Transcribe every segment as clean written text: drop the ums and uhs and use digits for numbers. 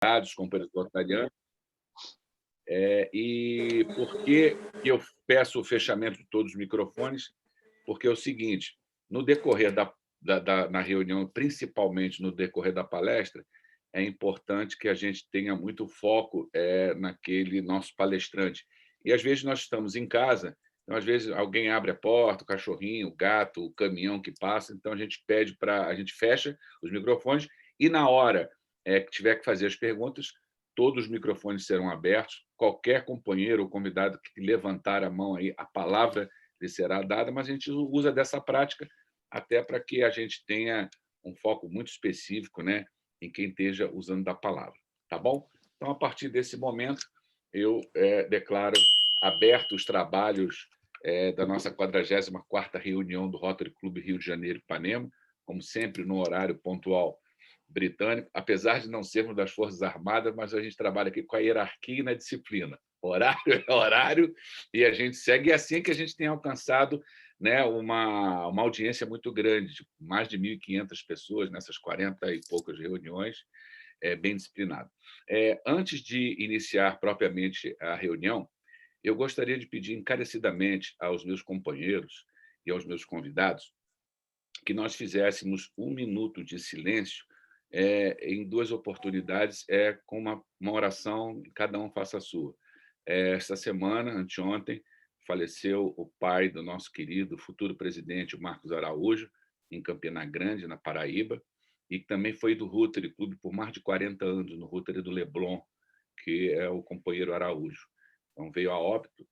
os companheiros rotarianos. E por que eu peço o fechamento de todos os microfones? Porque é o seguinte, no decorrer na reunião, principalmente no decorrer da palestra, é importante que a gente tenha muito foco naquele nosso palestrante. E, às vezes, nós estamos em casa, então, às vezes, alguém abre a porta, o cachorrinho, o gato, o caminhão que passa, então a gente a gente fecha os microfones e, na hora que tiver que fazer as perguntas, todos os microfones serão abertos, qualquer companheiro ou convidado que levantar a mão aí, a palavra lhe será dada, mas a gente usa dessa prática até para que a gente tenha um foco muito específico, né, em quem esteja usando da palavra. Tá bom? Então, a partir desse momento, eu declaro abertos os trabalhos da nossa 44ª reunião do Rotary Clube Rio de Janeiro Ipanema, como sempre, no horário pontual britânico, apesar de não sermos das Forças Armadas, mas a gente trabalha aqui com a hierarquia e na disciplina. Horário é horário e a gente segue. E é assim que a gente tem alcançado, né, uma audiência muito grande, de mais de 1.500 pessoas nessas 40 e poucas reuniões, bem disciplinado. Antes de iniciar propriamente a reunião, eu gostaria de pedir encarecidamente aos meus companheiros e aos meus convidados que nós fizéssemos 1 minuto de silêncio em 2 oportunidades, com uma oração, cada um faça a sua. Esta semana, anteontem, faleceu o pai do nosso querido futuro presidente, o Marcos Araújo, em Campina Grande, na Paraíba, e que também foi do Rotary Clube por mais de 40 anos, no Rotary do Leblon, que é o companheiro Araújo. Então, veio a óbito.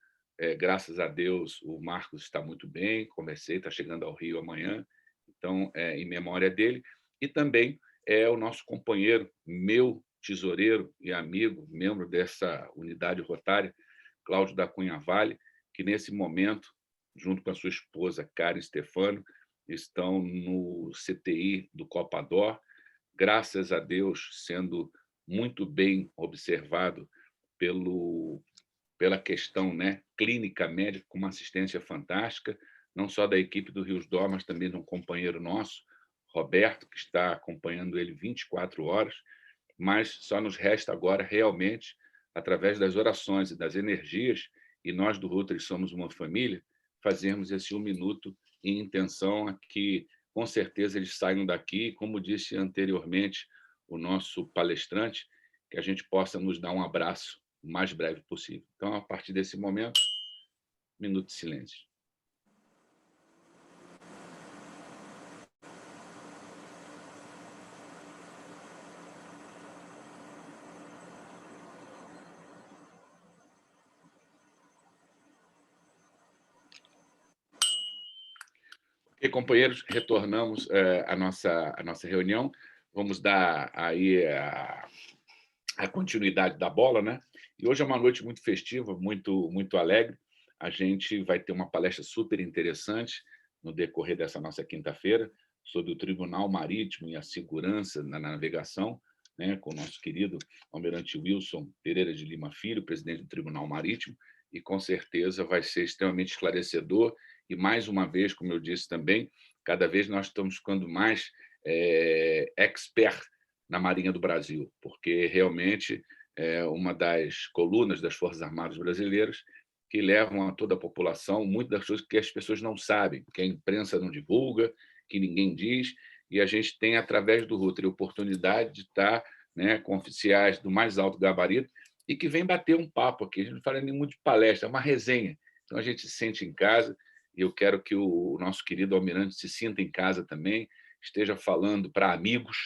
Graças a Deus, o Marcos está muito bem, conversei, está chegando ao Rio amanhã, então, em memória dele. E também é o nosso companheiro, meu tesoureiro e amigo, membro dessa unidade rotária, Cláudio da Cunha Vale, que, nesse momento, junto com a sua esposa, Karen Stefano, estão no CTI do Copador, graças a Deus, sendo muito bem observado pela questão, né, clínica médica, com uma assistência fantástica, não só da equipe do Rios D'Or, mas também de um companheiro nosso, Roberto, que está acompanhando ele 24 horas, mas só nos resta agora, realmente, através das orações e das energias, e nós do Rotary somos uma família, fazermos esse 1 minuto em intenção a que, com certeza, eles saiam daqui, como disse anteriormente o nosso palestrante, que a gente possa nos dar um abraço o mais breve possível. Então, a partir desse momento, 1 minuto de silêncio. Ok, companheiros, retornamos à nossa reunião. Vamos dar aí a continuidade da bola, né? E hoje é uma noite muito festiva, muito alegre. A gente vai ter uma palestra super interessante no decorrer dessa nossa quinta-feira sobre o Tribunal Marítimo e a segurança na navegação, né, com o nosso querido almirante Wilson Pereira de Lima Filho, presidente do Tribunal Marítimo, e com certeza vai ser extremamente esclarecedor. E, mais uma vez, como eu disse também, cada vez nós estamos ficando mais expert na Marinha do Brasil, porque realmente é uma das colunas das Forças Armadas Brasileiras que levam a toda a população muitas das coisas que as pessoas não sabem, que a imprensa não divulga, que ninguém diz, e a gente tem, através do Rotary, a oportunidade de estar, né, com oficiais do mais alto gabarito e que vem bater um papo aqui. A gente não fala nem muito de palestra, é uma resenha. Então, a gente se sente em casa e eu quero que o nosso querido almirante se sinta em casa também, esteja falando para amigos,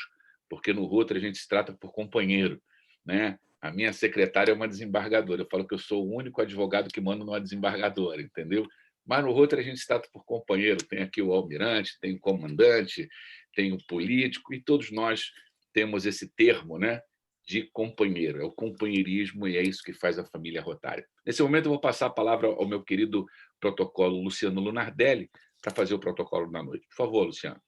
porque no Rotary a gente se trata por companheiro, né? A minha secretária é uma desembargadora. Eu falo que eu sou o único advogado que manda numa desembargadora, entendeu? Mas no Rotary a gente se trata por companheiro. Tem aqui o almirante, tem o comandante, tem o político, e todos nós temos esse termo, né, de companheiro. É o companheirismo e é isso que faz a família rotária. Nesse momento eu vou passar a palavra ao meu querido protocolo Luciano Lunardelli para fazer o protocolo da noite. Por favor, Luciano.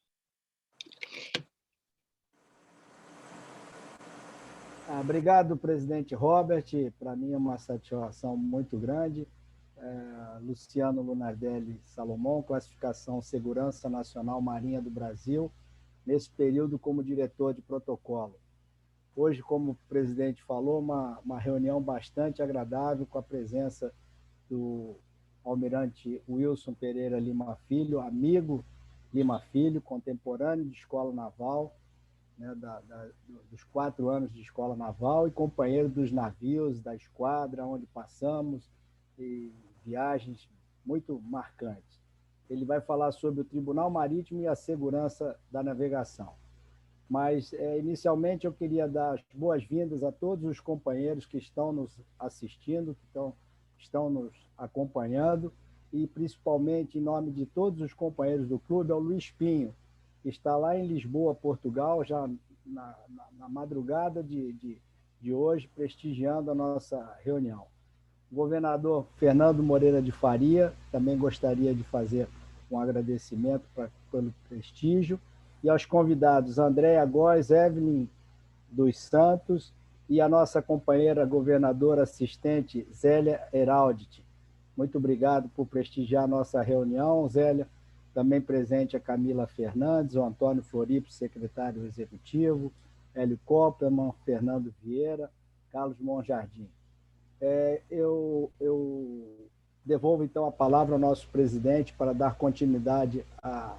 Obrigado, presidente Robert. Para mim é uma satisfação muito grande. Luciano Lunardelli Salomão, classificação Segurança Nacional Marinha do Brasil, nesse período como diretor de protocolo. Hoje, como o presidente falou, uma reunião bastante agradável com a presença do almirante Wilson Pereira Lima Filho, amigo Lima Filho, contemporâneo de escola naval, né, dos 4 anos de escola naval e companheiro dos navios, da esquadra, onde passamos, e viagens muito marcantes. Ele vai falar sobre o Tribunal Marítimo e a segurança da navegação. Mas, inicialmente, eu queria dar as boas-vindas a todos os companheiros que estão nos assistindo, que estão nos acompanhando, e, principalmente, em nome de todos os companheiros do clube, ao Luiz Pinho, que está lá em Lisboa, Portugal, já na madrugada de hoje, prestigiando a nossa reunião. O governador Fernando Moreira de Faria também gostaria de fazer um agradecimento pelo prestígio, e aos convidados Andréa Góes, Evelyn dos Santos e a nossa companheira governadora assistente Zélia Heraldit. Muito obrigado por prestigiar a nossa reunião, Zélia. Também presente a Camila Fernandes, o Antônio Floripo, secretário executivo, Hélio Koppermann, Fernando Vieira, Carlos Monjardim. Eu devolvo, então, a palavra ao nosso presidente para dar continuidade à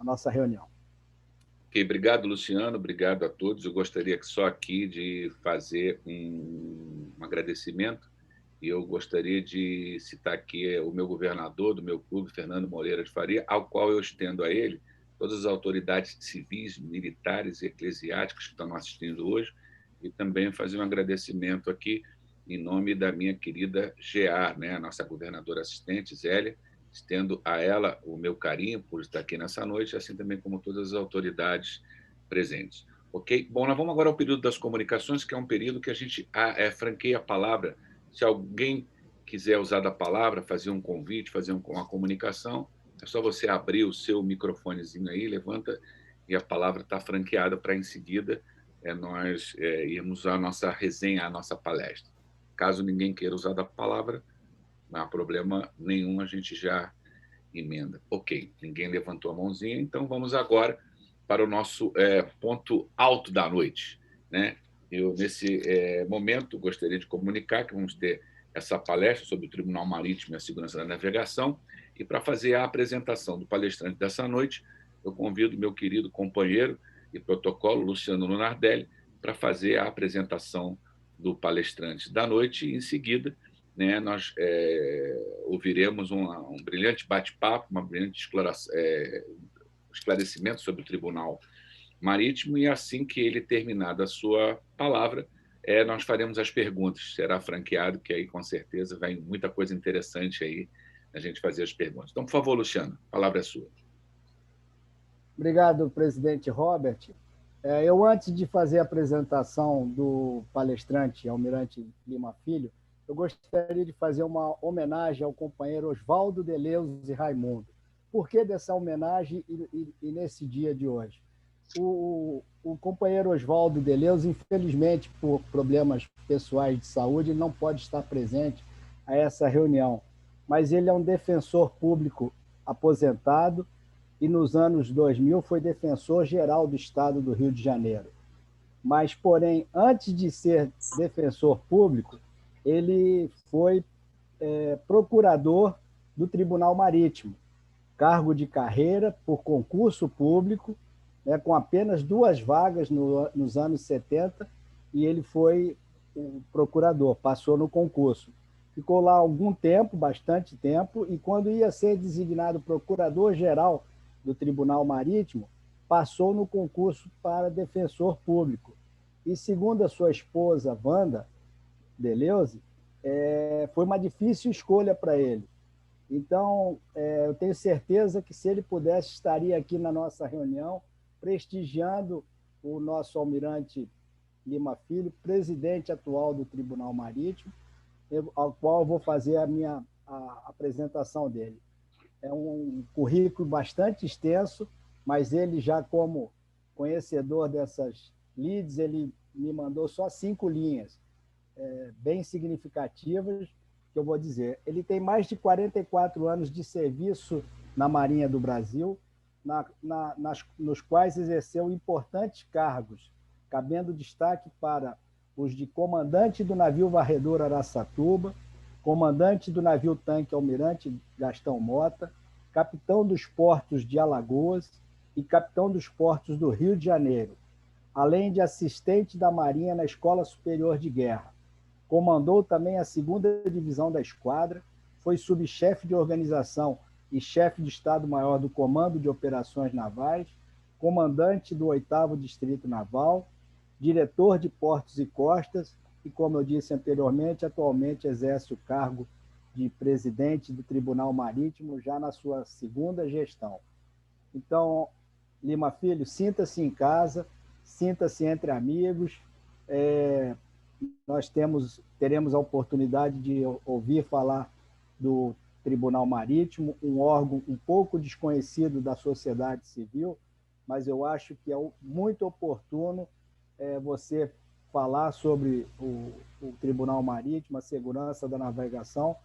nossa reunião. Ok, obrigado, Luciano, obrigado a todos. Eu gostaria só aqui de fazer um agradecimento, e eu gostaria de citar aqui o meu governador do meu clube, Fernando Moreira de Faria, ao qual eu estendo a ele todas as autoridades civis, militares e eclesiásticas que estão assistindo hoje, e também fazer um agradecimento aqui em nome da minha querida GEAR, né, a nossa governadora assistente, Zélia, estendo a ela o meu carinho por estar aqui nessa noite, assim também como todas as autoridades presentes. Ok? Bom, nós vamos agora ao período das comunicações, que é um período que a gente franqueia a palavra. Se alguém quiser usar da palavra, fazer um convite, fazer uma comunicação, é só você abrir o seu microfonezinho aí, levanta, e a palavra está franqueada para, em seguida, nós irmos à nossa resenha, à nossa palestra. Caso ninguém queira usar da palavra, não há problema nenhum, a gente já emenda. Ok, ninguém levantou a mãozinha, então vamos agora para o nosso ponto alto da noite, né? Eu, nesse momento, gostaria de comunicar que vamos ter essa palestra sobre o Tribunal Marítimo e a Segurança da Navegação, e para fazer a apresentação do palestrante dessa noite, eu convido meu querido companheiro e protocolo, Luciano Lunardelli, para fazer a apresentação do palestrante da noite, e, em seguida, né, nós ouviremos um brilhante bate-papo, uma brilhante esclarecimento sobre o Tribunal Marítimo, e assim que ele terminar a sua palavra, nós faremos as perguntas. Será franqueado, que aí, com certeza, vai muita coisa interessante aí a gente fazer as perguntas. Então, por favor, Luciano, a palavra é sua. Obrigado, presidente Robert. Eu, antes de fazer a apresentação do palestrante Almirante Lima Filho, eu gostaria de fazer uma homenagem ao companheiro Oswaldo Deleuze Raimundo. Por que dessa homenagem e nesse dia de hoje? O companheiro Oswaldo Deleuze, infelizmente, por problemas pessoais de saúde, não pode estar presente a essa reunião, mas ele é um defensor público aposentado e, nos anos 2000, foi defensor-geral do Estado do Rio de Janeiro. Mas, porém, antes de ser defensor público, ele foi procurador do Tribunal Marítimo, cargo de carreira por concurso público, né, com apenas 2 vagas nos anos 70, e ele foi o procurador, passou no concurso. Ficou lá algum tempo, bastante tempo, e quando ia ser designado procurador-geral do Tribunal Marítimo, passou no concurso para defensor público. E, segundo a sua esposa, Wanda Deleuze, foi uma difícil escolha para ele. Então, eu tenho certeza que, se ele pudesse, estaria aqui na nossa reunião, prestigiando o nosso almirante Lima Filho, presidente atual do Tribunal Marítimo, ao qual eu vou fazer a apresentação dele. É um currículo bastante extenso, mas ele, já como conhecedor dessas leads, ele me mandou só 5 linhas, bem significativas, que eu vou dizer. Ele tem mais de 44 anos de serviço na Marinha do Brasil, nos quais exerceu importantes cargos cabendo destaque para os de comandante do navio varredor Araçatuba, comandante do navio tanque Almirante Gastão Mota, capitão dos portos de Alagoas e capitão dos portos do Rio de Janeiro, além de assistente da Marinha na Escola Superior de Guerra. Comandou também a 2ª Divisão da Esquadra, foi subchefe de organização e chefe de Estado-Maior do Comando de Operações Navais, comandante do 8º Distrito Naval, diretor de Portos e Costas e, como eu disse anteriormente, atualmente exerce o cargo de presidente do Tribunal Marítimo, já na sua 2ª gestão. Então, Lima Filho, sinta-se em casa, sinta-se entre amigos. Nós teremos a oportunidade de ouvir falar do Tribunal Marítimo, um órgão um pouco desconhecido da sociedade civil, mas eu acho que é muito oportuno você falar sobre o Tribunal Marítimo, a segurança da navegação,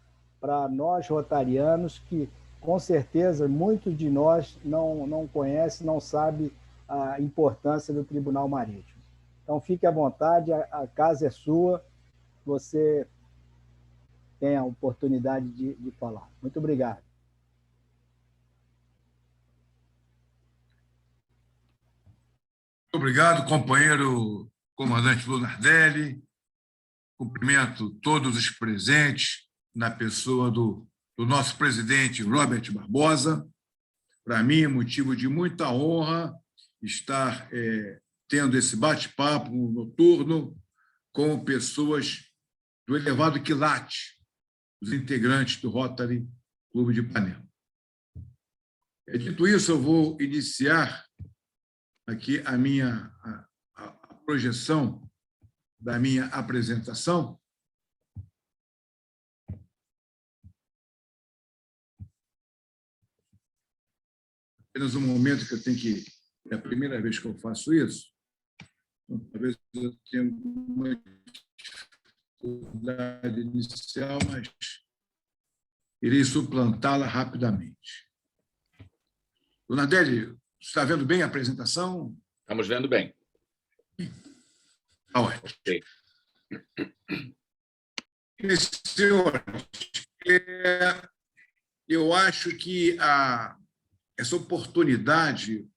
para nós rotarianos, que com certeza muitos de nós não conhecem, não sabem a importância do Tribunal Marítimo. Então, fique à vontade, a casa é sua, você tem a oportunidade de falar. Muito obrigado. Obrigado, companheiro comandante Lunardelli. Cumprimento todos os presentes na pessoa do nosso presidente Robert Barbosa. Para mim é motivo de muita honra estar tendo esse bate-papo noturno com pessoas do elevado quilate, os integrantes do Rotary Clube de Ipanema. Dito isso, eu vou iniciar aqui a projeção da minha apresentação. Apenas um momento que eu tenho que... É a primeira vez que eu faço isso. Então, talvez eu tenha uma dificuldade inicial, mas irei suplantá-la rapidamente. Dona Adélia, está vendo bem a apresentação? Estamos vendo bem. Tá ótimo. Okay. Senhores, eu acho que essa oportunidade,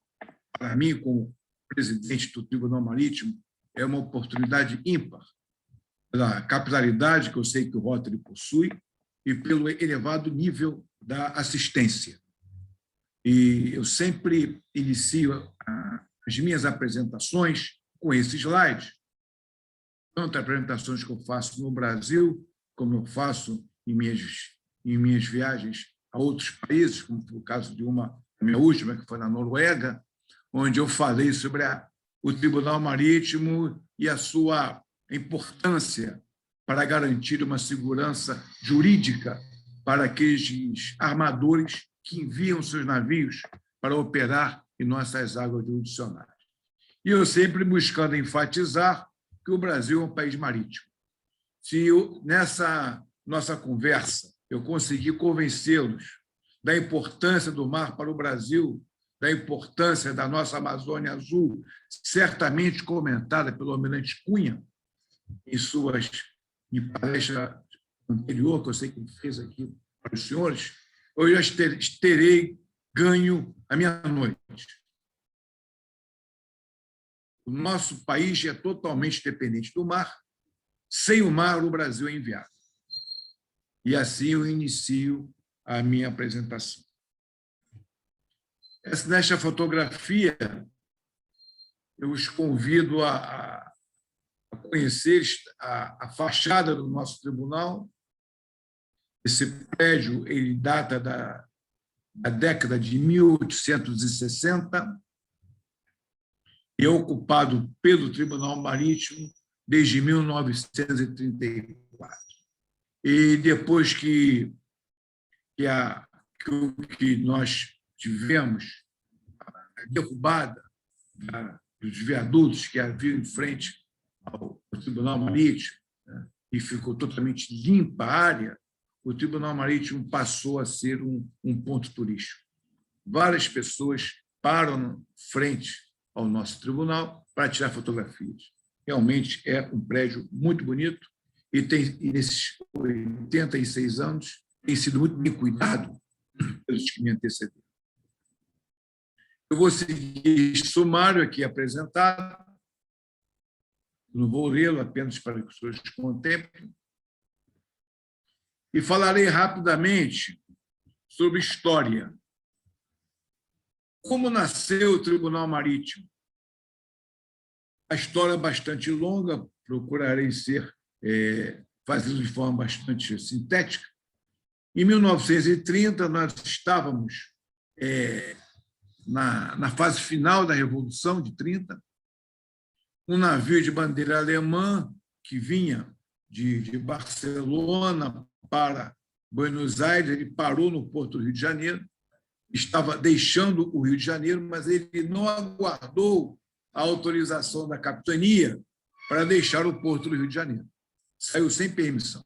para mim, como presidente do Tribunal Marítimo, é uma oportunidade ímpar, pela capilaridade que eu sei que o Rotary possui e pelo elevado nível da assistência. E eu sempre inicio as minhas apresentações com esse slide, tanto apresentações que eu faço no Brasil, como eu faço em minhas viagens a outros países, como foi o caso de a minha última, que foi na Noruega, onde eu falei sobre o Tribunal Marítimo e a sua importância para garantir uma segurança jurídica para aqueles armadores que enviam seus navios para operar em nossas águas jurisdicionais. E eu sempre buscando enfatizar que o Brasil é um país marítimo. Se nessa nossa conversa eu conseguir convencê-los da importância do mar para o Brasil, da importância da nossa Amazônia Azul, certamente comentada pelo almirante Cunha em palestra anterior, que eu sei que ele fez aqui para os senhores, eu já terei ganho a minha noite. O nosso país é totalmente dependente do mar. Sem o mar, o Brasil é inviável. E assim eu inicio a minha apresentação. Nesta fotografia, eu os convido a conhecer a fachada do nosso tribunal. Esse prédio ele data da década de 1860 e é ocupado pelo Tribunal Marítimo desde 1934. E depois que nós tivemos a derrubada dos viadutos que haviam em frente ao Tribunal Marítimo, né, e ficou totalmente limpa a área, o Tribunal Marítimo passou a ser um ponto turístico. Várias pessoas param frente ao nosso tribunal para tirar fotografias. Realmente é um prédio muito bonito e nesses 86 anos tem sido muito bem cuidado pelos que me antecederam. Eu vou seguir este sumário aqui apresentado, não vou lê-lo apenas para que os senhores contemplem, e falarei rapidamente sobre história. Como nasceu o Tribunal Marítimo? A história é bastante longa, procurarei fazê-lo de forma bastante sintética. Em 1930, nós estávamos na fase final da Revolução de 30, um navio de bandeira alemã que vinha de Barcelona para Buenos Aires, ele parou no Porto do Rio de Janeiro, estava deixando o Rio de Janeiro, mas ele não aguardou a autorização da capitania para deixar o Porto do Rio de Janeiro. Saiu sem permissão.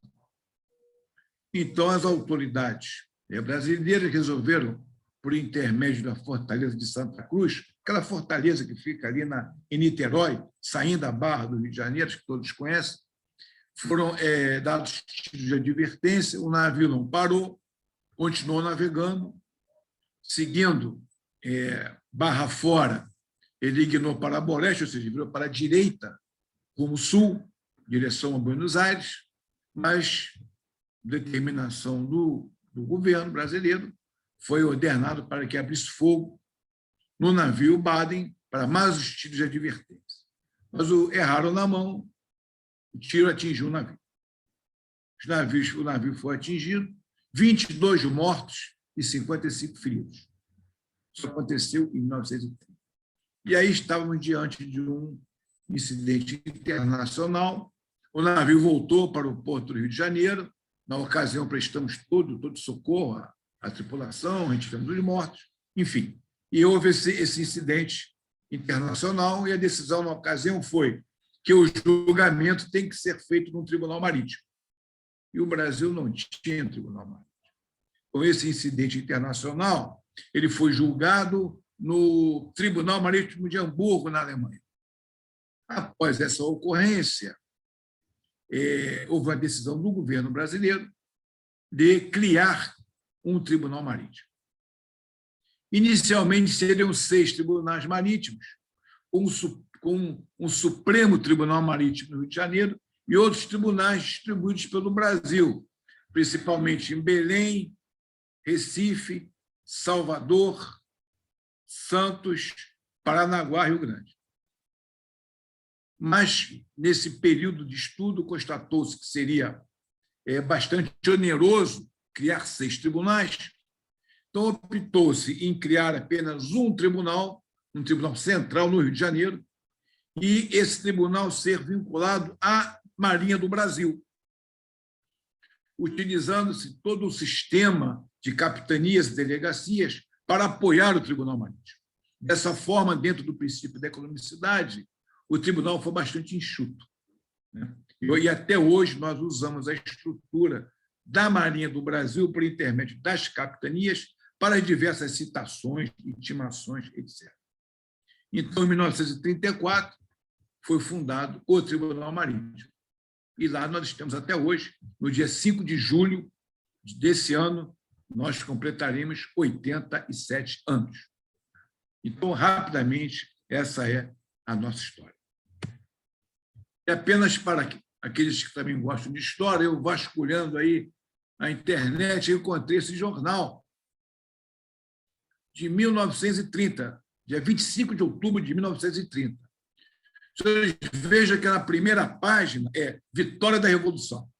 Então, as autoridades brasileiras resolveram, por intermédio da Fortaleza de Santa Cruz, aquela fortaleza que fica ali em Niterói, saindo da Barra do Rio de Janeiro, que todos conhecem, foram dados títulos de advertência, o navio não parou, continuou navegando, seguindo barra fora, ele ignorou para a Boreste, ou seja, virou para a direita, rumo sul, direção a Buenos Aires, mas determinação do governo brasileiro foi ordenado para que abrisse fogo no navio Baden para mais os tiros de advertência. Mas erraram na mão, o tiro atingiu o navio. O navio foi atingido, 22 mortos e 55 feridos. Isso aconteceu em 1930. E aí estávamos diante de um incidente internacional. O navio voltou para o Porto do Rio de Janeiro. Na ocasião, prestamos todo socorro à tripulação, retiramos os mortos, enfim. E houve esse incidente internacional e a decisão, na ocasião, foi que o julgamento tem que ser feito num tribunal marítimo. E o Brasil não tinha tribunal marítimo. Com esse incidente internacional, ele foi julgado no Tribunal Marítimo de Hamburgo, na Alemanha. Após essa ocorrência, houve a decisão do governo brasileiro de criar um tribunal marítimo. Inicialmente, seriam 6 tribunais marítimos, com um Supremo Tribunal Marítimo no Rio de Janeiro e outros tribunais distribuídos pelo Brasil, principalmente em Belém, Recife, Salvador, Santos, Paranaguá, Rio Grande. Mas, nesse período de estudo, constatou-se que seria bastante oneroso criar 6 tribunais, então optou-se em criar apenas um tribunal central no Rio de Janeiro, e esse tribunal ser vinculado à Marinha do Brasil, utilizando-se todo o sistema de capitanias e delegacias para apoiar o Tribunal Marítimo. Dessa forma, dentro do princípio da economicidade, o tribunal foi bastante enxuto. E até hoje nós usamos a estrutura da Marinha do Brasil por intermédio das capitanias para diversas citações, intimações, etc. Então, em 1934, foi fundado o Tribunal Marítimo. E lá nós estamos até hoje, no dia 5 de julho desse ano, nós completaremos 87 anos. Então, rapidamente, essa é a nossa história. E apenas para aqueles que também gostam de história, eu vasculhando aí a internet, eu encontrei esse jornal de 1930, dia 25 de outubro de 1930. Vocês vejam que na primeira página é Vitória da Revolução.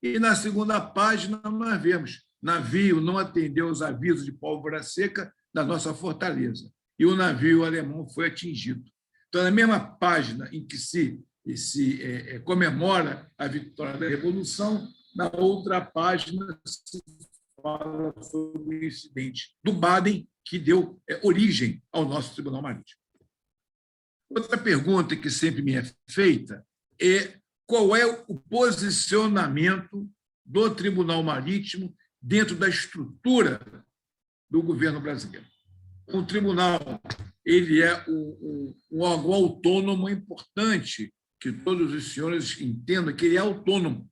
E na segunda página nós vemos: navio não atendeu aos avisos de pólvora seca da nossa fortaleza. E o navio alemão foi atingido. Então, na mesma página em que se comemora a vitória da Revolução, na outra página se fala sobre o incidente do Baden, que deu origem ao nosso Tribunal Marítimo. Outra pergunta que sempre me é feita é: qual é o posicionamento do Tribunal Marítimo dentro da estrutura do governo brasileiro? Um tribunal ele é um órgão autônomo importante, que todos os senhores entendam que ele é autônomo.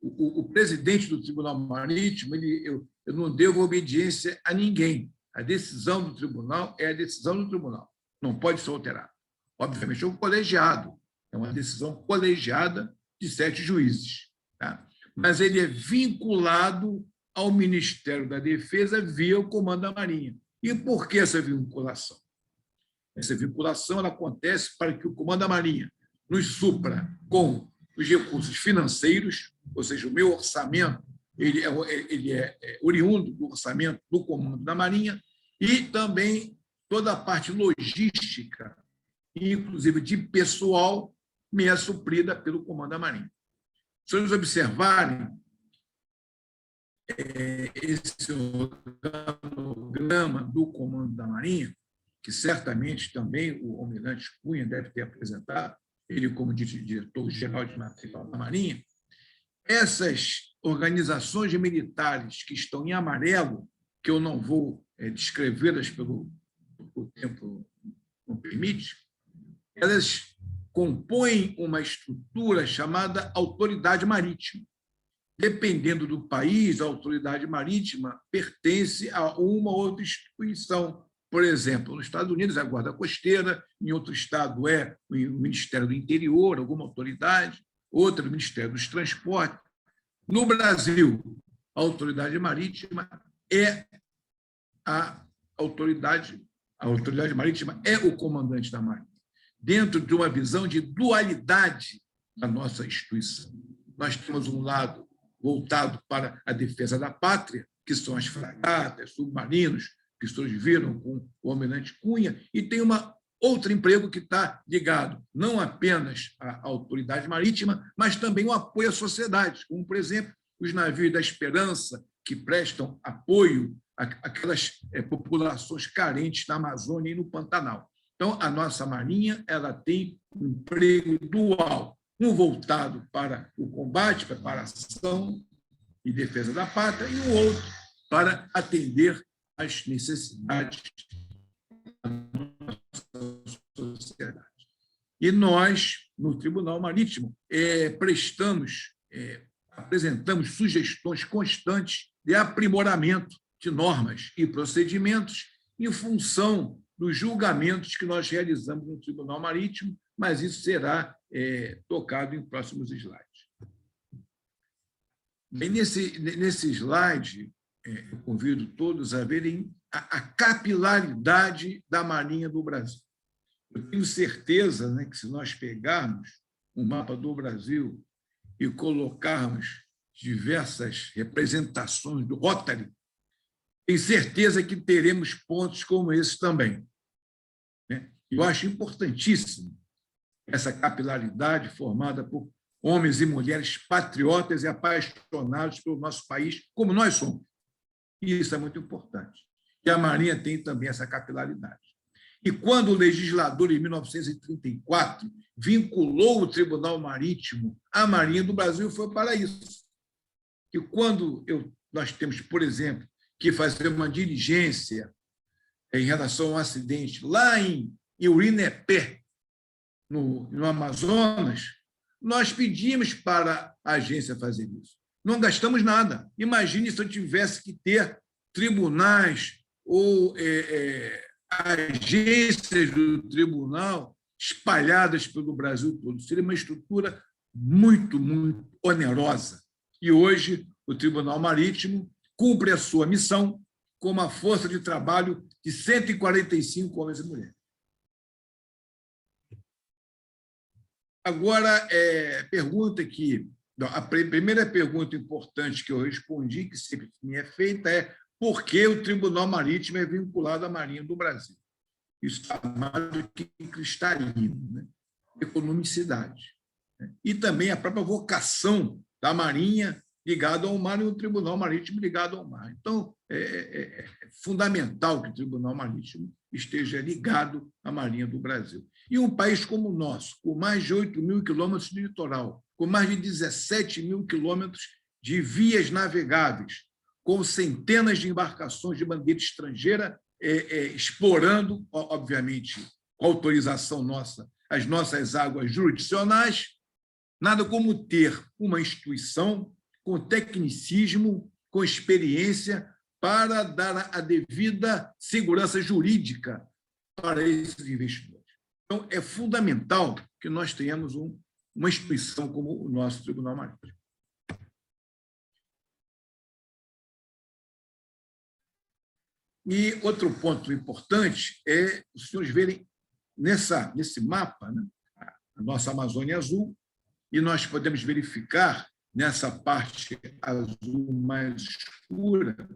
O presidente do Tribunal Marítimo, eu não devo obediência a ninguém. A decisão do tribunal é a decisão do tribunal, não pode ser alterada. Obviamente, é um colegiado, é uma decisão colegiada de 7 juízes. Tá? Mas ele é vinculado ao Ministério da Defesa via o Comando da Marinha. E por que essa vinculação? Essa vinculação ela acontece para que o Comando da Marinha nos supra com os recursos financeiros, ou seja, o meu orçamento ele é oriundo do orçamento do Comando da Marinha, e também toda a parte logística, inclusive de pessoal, me é suprida pelo Comando da Marinha. Se vocês observarem esse organograma do Comando da Marinha, que certamente também o almirante Cunha deve ter apresentado, ele como diretor-geral de material da Marinha, essas organizações militares que estão em amarelo, que eu não vou descrevê-las pelo tempo não permite, elas compõem uma estrutura chamada autoridade marítima. Dependendo do país, a autoridade marítima pertence a uma ou outra instituição. Por exemplo, nos Estados Unidos é a Guarda Costeira, em outro estado é o Ministério do Interior, alguma autoridade, outra o Ministério dos Transportes. No Brasil, a autoridade marítima é a autoridade marítima é o comandante da Marinha, dentro de uma visão de dualidade da nossa instituição. Nós temos um lado voltado para a defesa da pátria, que são as fragatas, submarinos, que vocês viram com o almirante Cunha, e tem outro emprego que está ligado não apenas à autoridade marítima, mas também o apoio à sociedade, como, por exemplo, os navios da Esperança, que prestam apoio àquelas populações carentes na Amazônia e no Pantanal. Então, a nossa Marinha ela tem um emprego dual, um voltado para o combate, preparação e defesa da pátria, e o outro para atender às necessidades da nossa sociedade. E nós, no Tribunal Marítimo, apresentamos sugestões constantes de aprimoramento de normas e procedimentos em função dos julgamentos que nós realizamos no Tribunal Marítimo, mas isso será tocado em próximos slides. Bem, nesse slide, eu convido todos a verem a capilaridade da Marinha do Brasil. Eu tenho certeza, né, que se nós pegarmos um mapa do Brasil e colocarmos diversas representações do Rotary, tenho certeza que teremos pontos como esse também. Eu acho importantíssimo essa capilaridade formada por homens e mulheres patriotas e apaixonados pelo nosso país, como nós somos. E isso é muito importante. E a Marinha tem também essa capilaridade. E quando o legislador, em 1934, vinculou o Tribunal Marítimo à Marinha do Brasil, foi para isso. E quando nós temos, por exemplo, que fazer uma diligência em relação a um acidente lá em Urinepé, no Amazonas, nós pedimos para a agência fazer isso. Não gastamos nada. Imagine se eu tivesse que ter tribunais ou agências do tribunal espalhadas pelo Brasil todo. Seria uma estrutura muito, muito onerosa. E hoje o Tribunal Marítimo cumpre a sua missão com uma força de trabalho de 145 homens e mulheres. Agora, pergunta que... A primeira pergunta importante que eu respondi, que sempre me é feita, é por que o Tribunal Marítimo é vinculado à Marinha do Brasil? Isso está mais do que cristalino, né? Economicidade. E também a própria vocação da Marinha ligada ao mar e o Tribunal Marítimo ligado ao mar. Então, é fundamental que o Tribunal Marítimo esteja ligado à Marinha do Brasil. E um país como o nosso, com mais de 8.000 quilômetros de litoral, com mais de 17.000 quilômetros de vias navegáveis, com centenas de embarcações de bandeira estrangeira explorando, obviamente, com autorização nossa, as nossas águas jurisdicionais, nada como ter uma instituição com tecnicismo, com experiência, para dar a devida segurança jurídica para esses investidores. Então, é fundamental que nós tenhamos uma instituição como o nosso Tribunal Marítimo. E outro ponto importante é os senhores verem nesse mapa, né, a nossa Amazônia Azul, e nós podemos verificar nessa parte azul mais escura,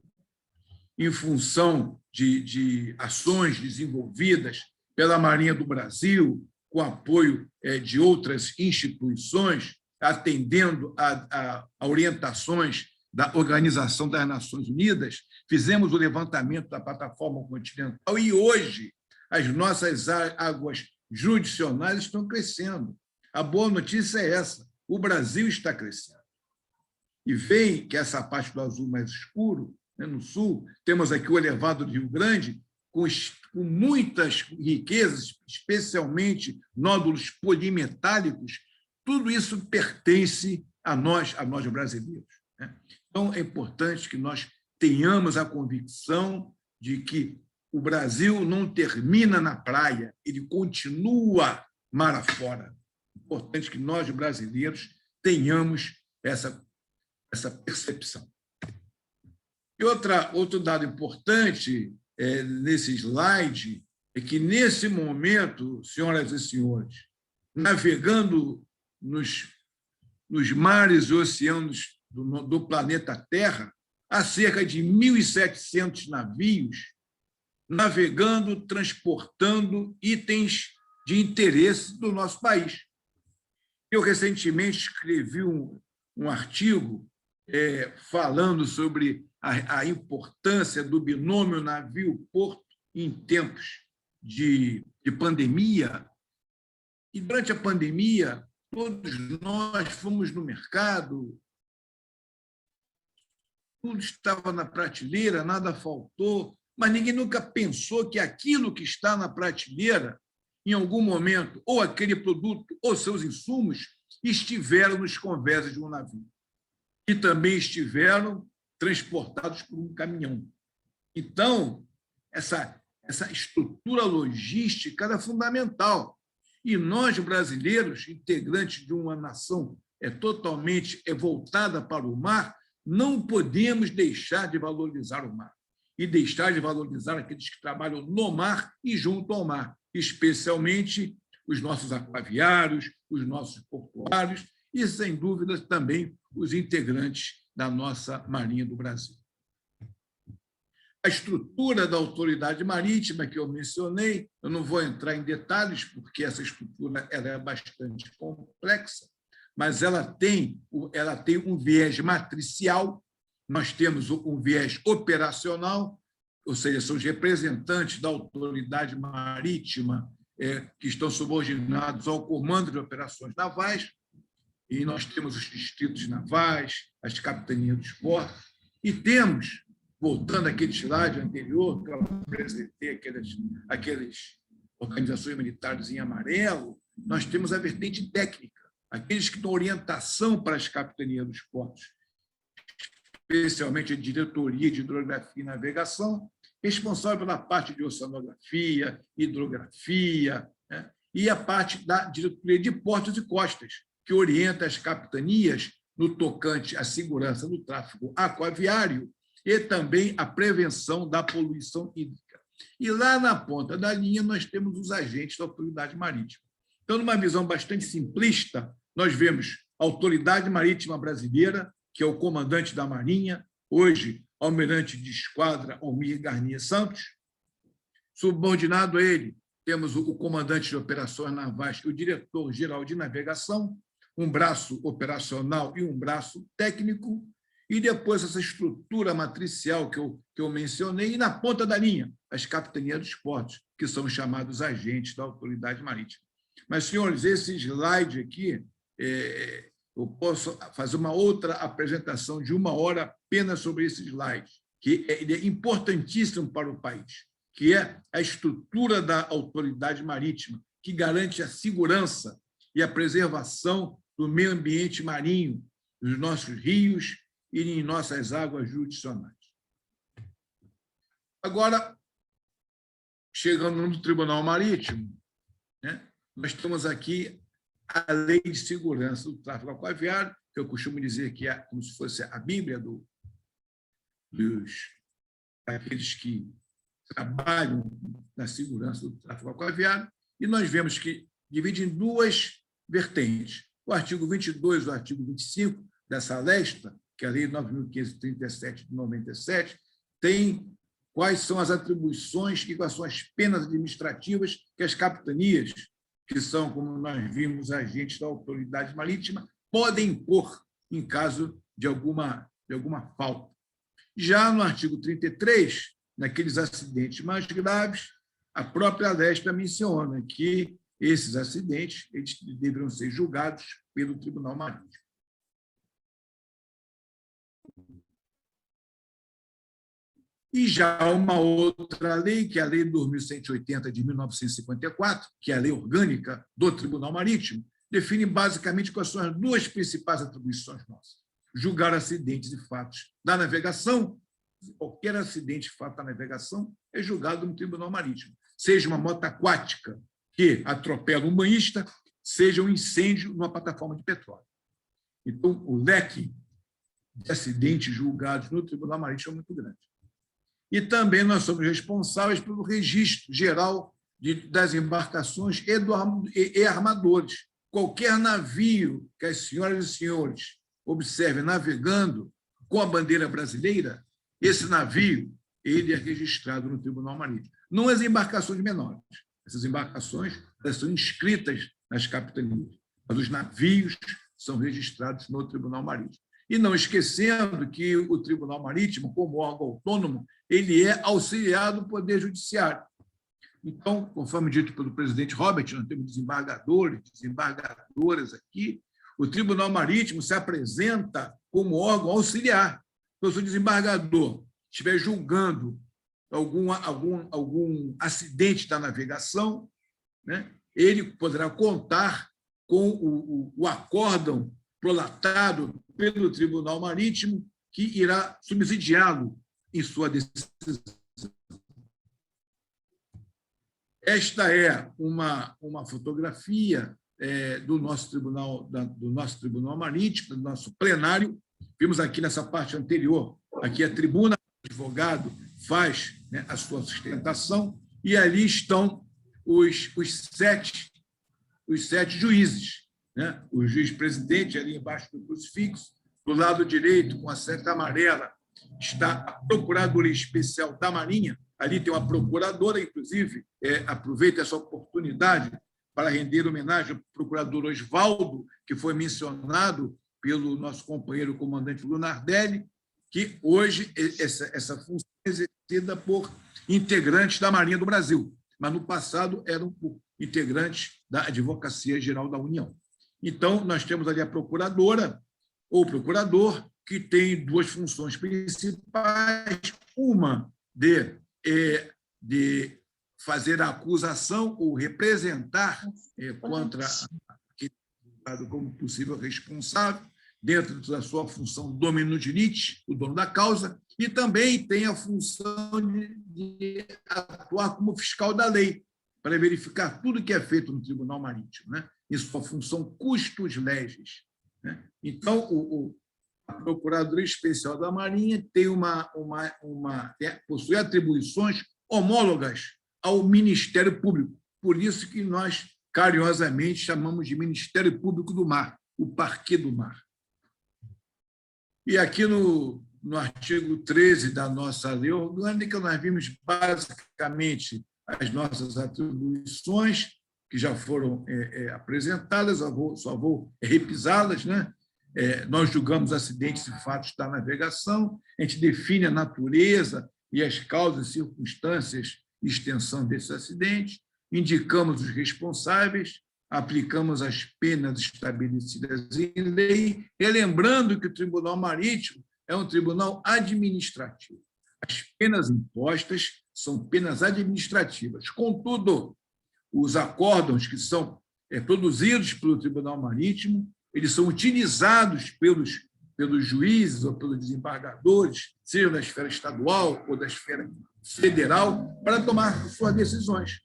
em função de ações desenvolvidas pela Marinha do Brasil, com apoio de outras instituições, atendendo a orientações da Organização das Nações Unidas, fizemos o levantamento da plataforma continental e hoje as nossas águas jurisdicionais estão crescendo. A boa notícia é essa: o Brasil está crescendo. E vem que essa parte do azul mais escuro, né, no sul, temos aqui o elevado do Rio Grande, com muitas riquezas, especialmente nódulos polimetálicos. Tudo isso pertence a nós brasileiros, né? Então, é importante que nós tenhamos a convicção de que o Brasil não termina na praia, ele continua mar afora. É importante que nós, brasileiros, tenhamos essa percepção. E outro dado importante nesse slide é que, nesse momento, senhoras e senhores, navegando nos mares e oceanos do planeta Terra, há cerca de 1.700 navios navegando, transportando itens de interesse do nosso país. Eu, recentemente, escrevi um artigo falando sobre a importância do binômio navio-porto em tempos de pandemia. E, durante a pandemia, todos nós fomos no mercado, tudo estava na prateleira, nada faltou, mas ninguém nunca pensou que aquilo que está na prateleira, em algum momento, ou aquele produto ou seus insumos, estiveram nos convés de um navio e também estiveram transportados por um caminhão. Então, essa estrutura logística era fundamental. E nós, brasileiros, integrantes de uma nação totalmente voltada para o mar, não podemos deixar de valorizar o mar e deixar de valorizar aqueles que trabalham no mar e junto ao mar, especialmente os nossos aquaviários, os nossos portuários e, sem dúvida, também os integrantes da nossa Marinha do Brasil. A estrutura da autoridade marítima que eu mencionei, eu não vou entrar em detalhes, porque essa estrutura ela é bastante complexa, mas ela tem um viés matricial, nós temos um viés operacional, ou seja, são os representantes da autoridade marítima que estão subordinados ao Comando de Operações Navais, e nós temos os distritos navais, as capitanias dos portos, e temos, voltando àquele slide anterior, que eu apresentei aquelas organizações militares em amarelo, nós temos a vertente técnica, aqueles que dão orientação para as capitanias dos portos, especialmente a diretoria de hidrografia e navegação, responsável pela parte de oceanografia, hidrografia, né? E a parte da diretoria de portos e costas, que orienta as capitanias no tocante à segurança do tráfego aquaviário e também a prevenção da poluição hídrica. E lá na ponta da linha nós temos os agentes da autoridade marítima. Então, numa visão bastante simplista, nós vemos a Autoridade Marítima Brasileira, que é o comandante da Marinha, hoje almirante de esquadra Almir Garnier Santos. Subordinado a ele, temos o comandante de operações navais e o diretor-geral de navegação, um braço operacional e um braço técnico, e depois essa estrutura matricial que eu mencionei, e na ponta da linha, as capitanias dos portos, que são chamados agentes da autoridade marítima. Mas, senhores, esse slide aqui, eu posso fazer uma outra apresentação de 1 hora apenas sobre esse slide, que ele é importantíssimo para o país, que é a estrutura da autoridade marítima, que garante a segurança e a preservação do meio ambiente marinho, dos nossos rios e em nossas águas jurisdicionais. Agora, chegando no Tribunal Marítimo, né, nós temos aqui a Lei de Segurança do Tráfego Aquaviário, que eu costumo dizer que é como se fosse a Bíblia daqueles que trabalham na segurança do tráfego aquaviário, e nós vemos que divide em duas vertentes. O artigo 22 e o artigo 25 dessa lesta, que é a Lei 9.537 de 97, tem quais são as atribuições e quais são as penas administrativas que as capitanias, que são, como nós vimos, agentes da autoridade marítima, podem impor em caso de alguma falta. Já no artigo 33, naqueles acidentes mais graves, a própria lesta menciona que esses acidentes eles deverão ser julgados pelo Tribunal Marítimo. E já uma outra lei, que é a Lei 2.180 de 1954, que é a lei orgânica do Tribunal Marítimo, define basicamente quais são as duas principais atribuições nossas: julgar acidentes e fatos da navegação. Qualquer acidente e fato da navegação é julgado no Tribunal Marítimo, seja uma moto aquática que atropela um banhista, seja um incêndio numa plataforma de petróleo. Então, o leque de acidentes julgados no Tribunal Marítimo é muito grande. E também nós somos responsáveis pelo registro geral das embarcações e armadores. Qualquer navio que as senhoras e senhores observem navegando com a bandeira brasileira, esse navio ele é registrado no Tribunal Marítimo. Não as embarcações menores. Essas embarcações elas são inscritas nas capitanias, mas os navios são registrados no Tribunal Marítimo. E não esquecendo que o Tribunal Marítimo, como órgão autônomo, ele é auxiliar do Poder Judiciário. Então, conforme dito pelo presidente Robert, nós temos desembargadores, desembargadoras aqui. O Tribunal Marítimo se apresenta como órgão auxiliar. Então, se o desembargador estiver julgando algum acidente da navegação, né, ele poderá contar com o acórdão prolatado pelo Tribunal Marítimo, que irá subsidiá-lo em sua decisão. Esta é uma fotografia do nosso Tribunal Marítimo, do nosso plenário. Vimos aqui nessa parte anterior, aqui a tribuna, o advogado faz, né, a sua sustentação, e ali estão os sete juízes, né? O juiz-presidente ali embaixo do crucifixo, do lado direito, com a seta amarela, está a Procuradoria Especial da Marinha. Ali tem uma procuradora, inclusive, aproveito essa oportunidade para render homenagem ao procurador Osvaldo, que foi mencionado pelo nosso companheiro comandante Lunardelli, que hoje essa função é exercida por integrantes da Marinha do Brasil, mas no passado eram integrantes da Advocacia Geral da União. Então, nós temos ali a procuradora ou procurador, que tem duas funções principais: uma de fazer a acusação ou representar contra aquele como possível responsável, dentro da sua função dominus litis, o dono da causa, e também tem a função de atuar como fiscal da lei, para verificar tudo que é feito no Tribunal Marítimo, né? Em sua função custos legis, né? Então, a Procuradoria Especial da Marinha tem possui atribuições homólogas ao Ministério Público. Por isso que nós, carinhosamente, chamamos de Ministério Público do Mar, o Parquet do Mar. E aqui no artigo 13 da nossa lei orgânica, nós vimos basicamente as nossas atribuições, que já foram apresentadas, só vou repisá-las, né? Nós julgamos acidentes e fatos da navegação, a gente define a natureza e as causas, circunstâncias e extensão desses acidentes, indicamos os responsáveis, aplicamos as penas estabelecidas em lei, relembrando que o Tribunal Marítimo é um tribunal administrativo. As penas impostas são penas administrativas. Contudo, os acórdãos que são produzidos pelo Tribunal Marítimo, eles são utilizados pelos juízes ou pelos desembargadores, seja da esfera estadual ou da esfera federal, para tomar suas decisões.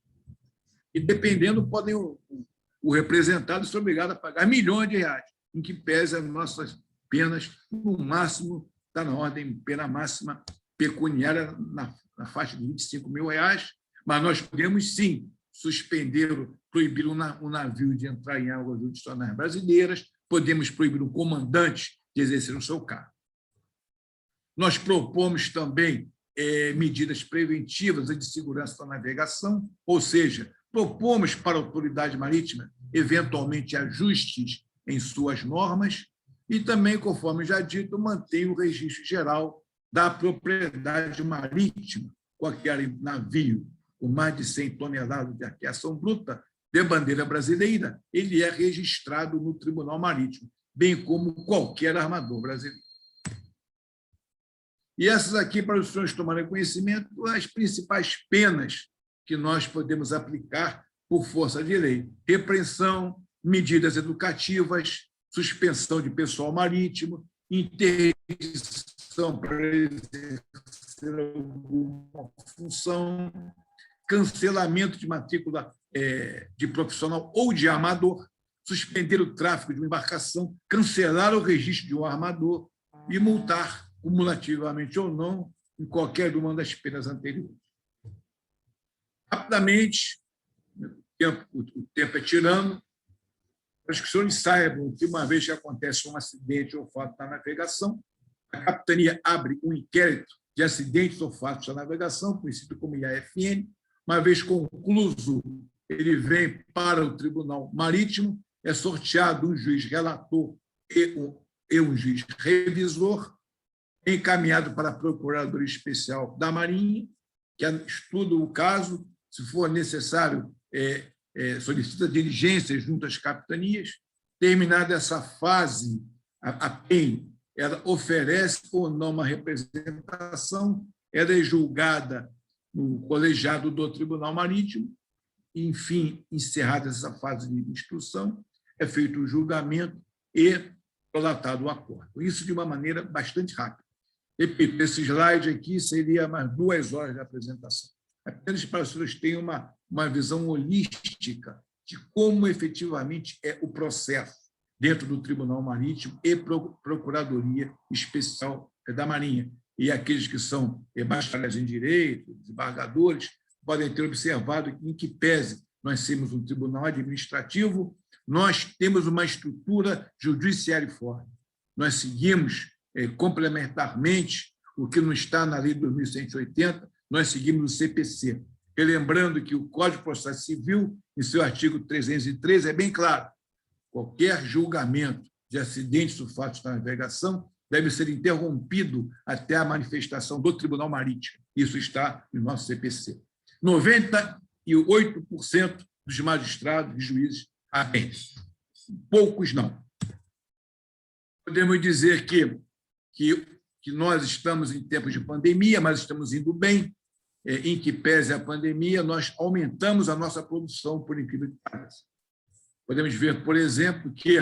E, dependendo, podem o representado ser obrigado a pagar milhões de reais, em que pese as nossas penas, no máximo, está na ordem pena máxima pecuniária na faixa de R$25 mil, mas nós podemos, sim, suspender, proibir um navio de entrar em águas jurisdicionais brasileiras, podemos proibir o comandante de exercer o seu cargo. Nós propomos também medidas preventivas de segurança da navegação, ou seja, propomos para a autoridade marítima, eventualmente, ajustes em suas normas e também, conforme já dito, mantém o registro geral da propriedade marítima. Qualquer navio com mais de 100 toneladas de arqueação bruta de bandeira brasileira, ele é registrado no Tribunal Marítimo, bem como qualquer armador brasileiro. E essas aqui, para os senhores tomarem conhecimento, as principais penas que nós podemos aplicar por força de lei: repreensão, medidas educativas, suspensão de pessoal marítimo, interdição para exercer alguma função, cancelamento de matrícula de profissional ou de armador, suspender o tráfego de uma embarcação, cancelar o registro de um armador e multar, cumulativamente ou não, em qualquer uma das penas anteriores. Rapidamente, o tempo é tirano, para que os senhores saibam que, uma vez que acontece um acidente ou fato na navegação, a capitania abre um inquérito de acidentes ou fatos da navegação, conhecido como IAFN. Uma vez concluído, ele vem para o Tribunal Marítimo, é sorteado um juiz relator e um juiz revisor, encaminhado para a Procuradoria Especial da Marinha, que estuda o caso, se for necessário, solicita diligências junto às capitanias. Terminada essa fase, a PEN ela oferece ou não uma representação, ela é julgada no colegiado do Tribunal Marítimo, e, enfim, encerrada essa fase de instrução, é feito o julgamento e prolatado o acordo. Isso de uma maneira bastante rápida. Repito, esse slide aqui seria mais 2 horas de apresentação. Apenas para os senhores terem uma visão holística de como efetivamente é o processo dentro do Tribunal Marítimo e Procuradoria Especial da Marinha. E aqueles que são bacharéis em Direito, desembargadores, podem ter observado que, em que pese nós temos um tribunal administrativo, nós temos uma estrutura judiciária-forme. Nós seguimos complementarmente o que não está na Lei 2180, nós seguimos o CPC. Lembrando que o Código de Processo Civil, em seu artigo 313, é bem claro: qualquer julgamento de acidentes ou fatos da navegação deve ser interrompido até a manifestação do Tribunal Marítimo. Isso está no nosso CPC. 98% dos magistrados e juízes atendem. Poucos não. Podemos dizer que nós estamos em tempos de pandemia, mas estamos indo bem. Em que pese a pandemia, nós aumentamos a nossa produção, por incrível que pareça. Podemos ver, por exemplo, que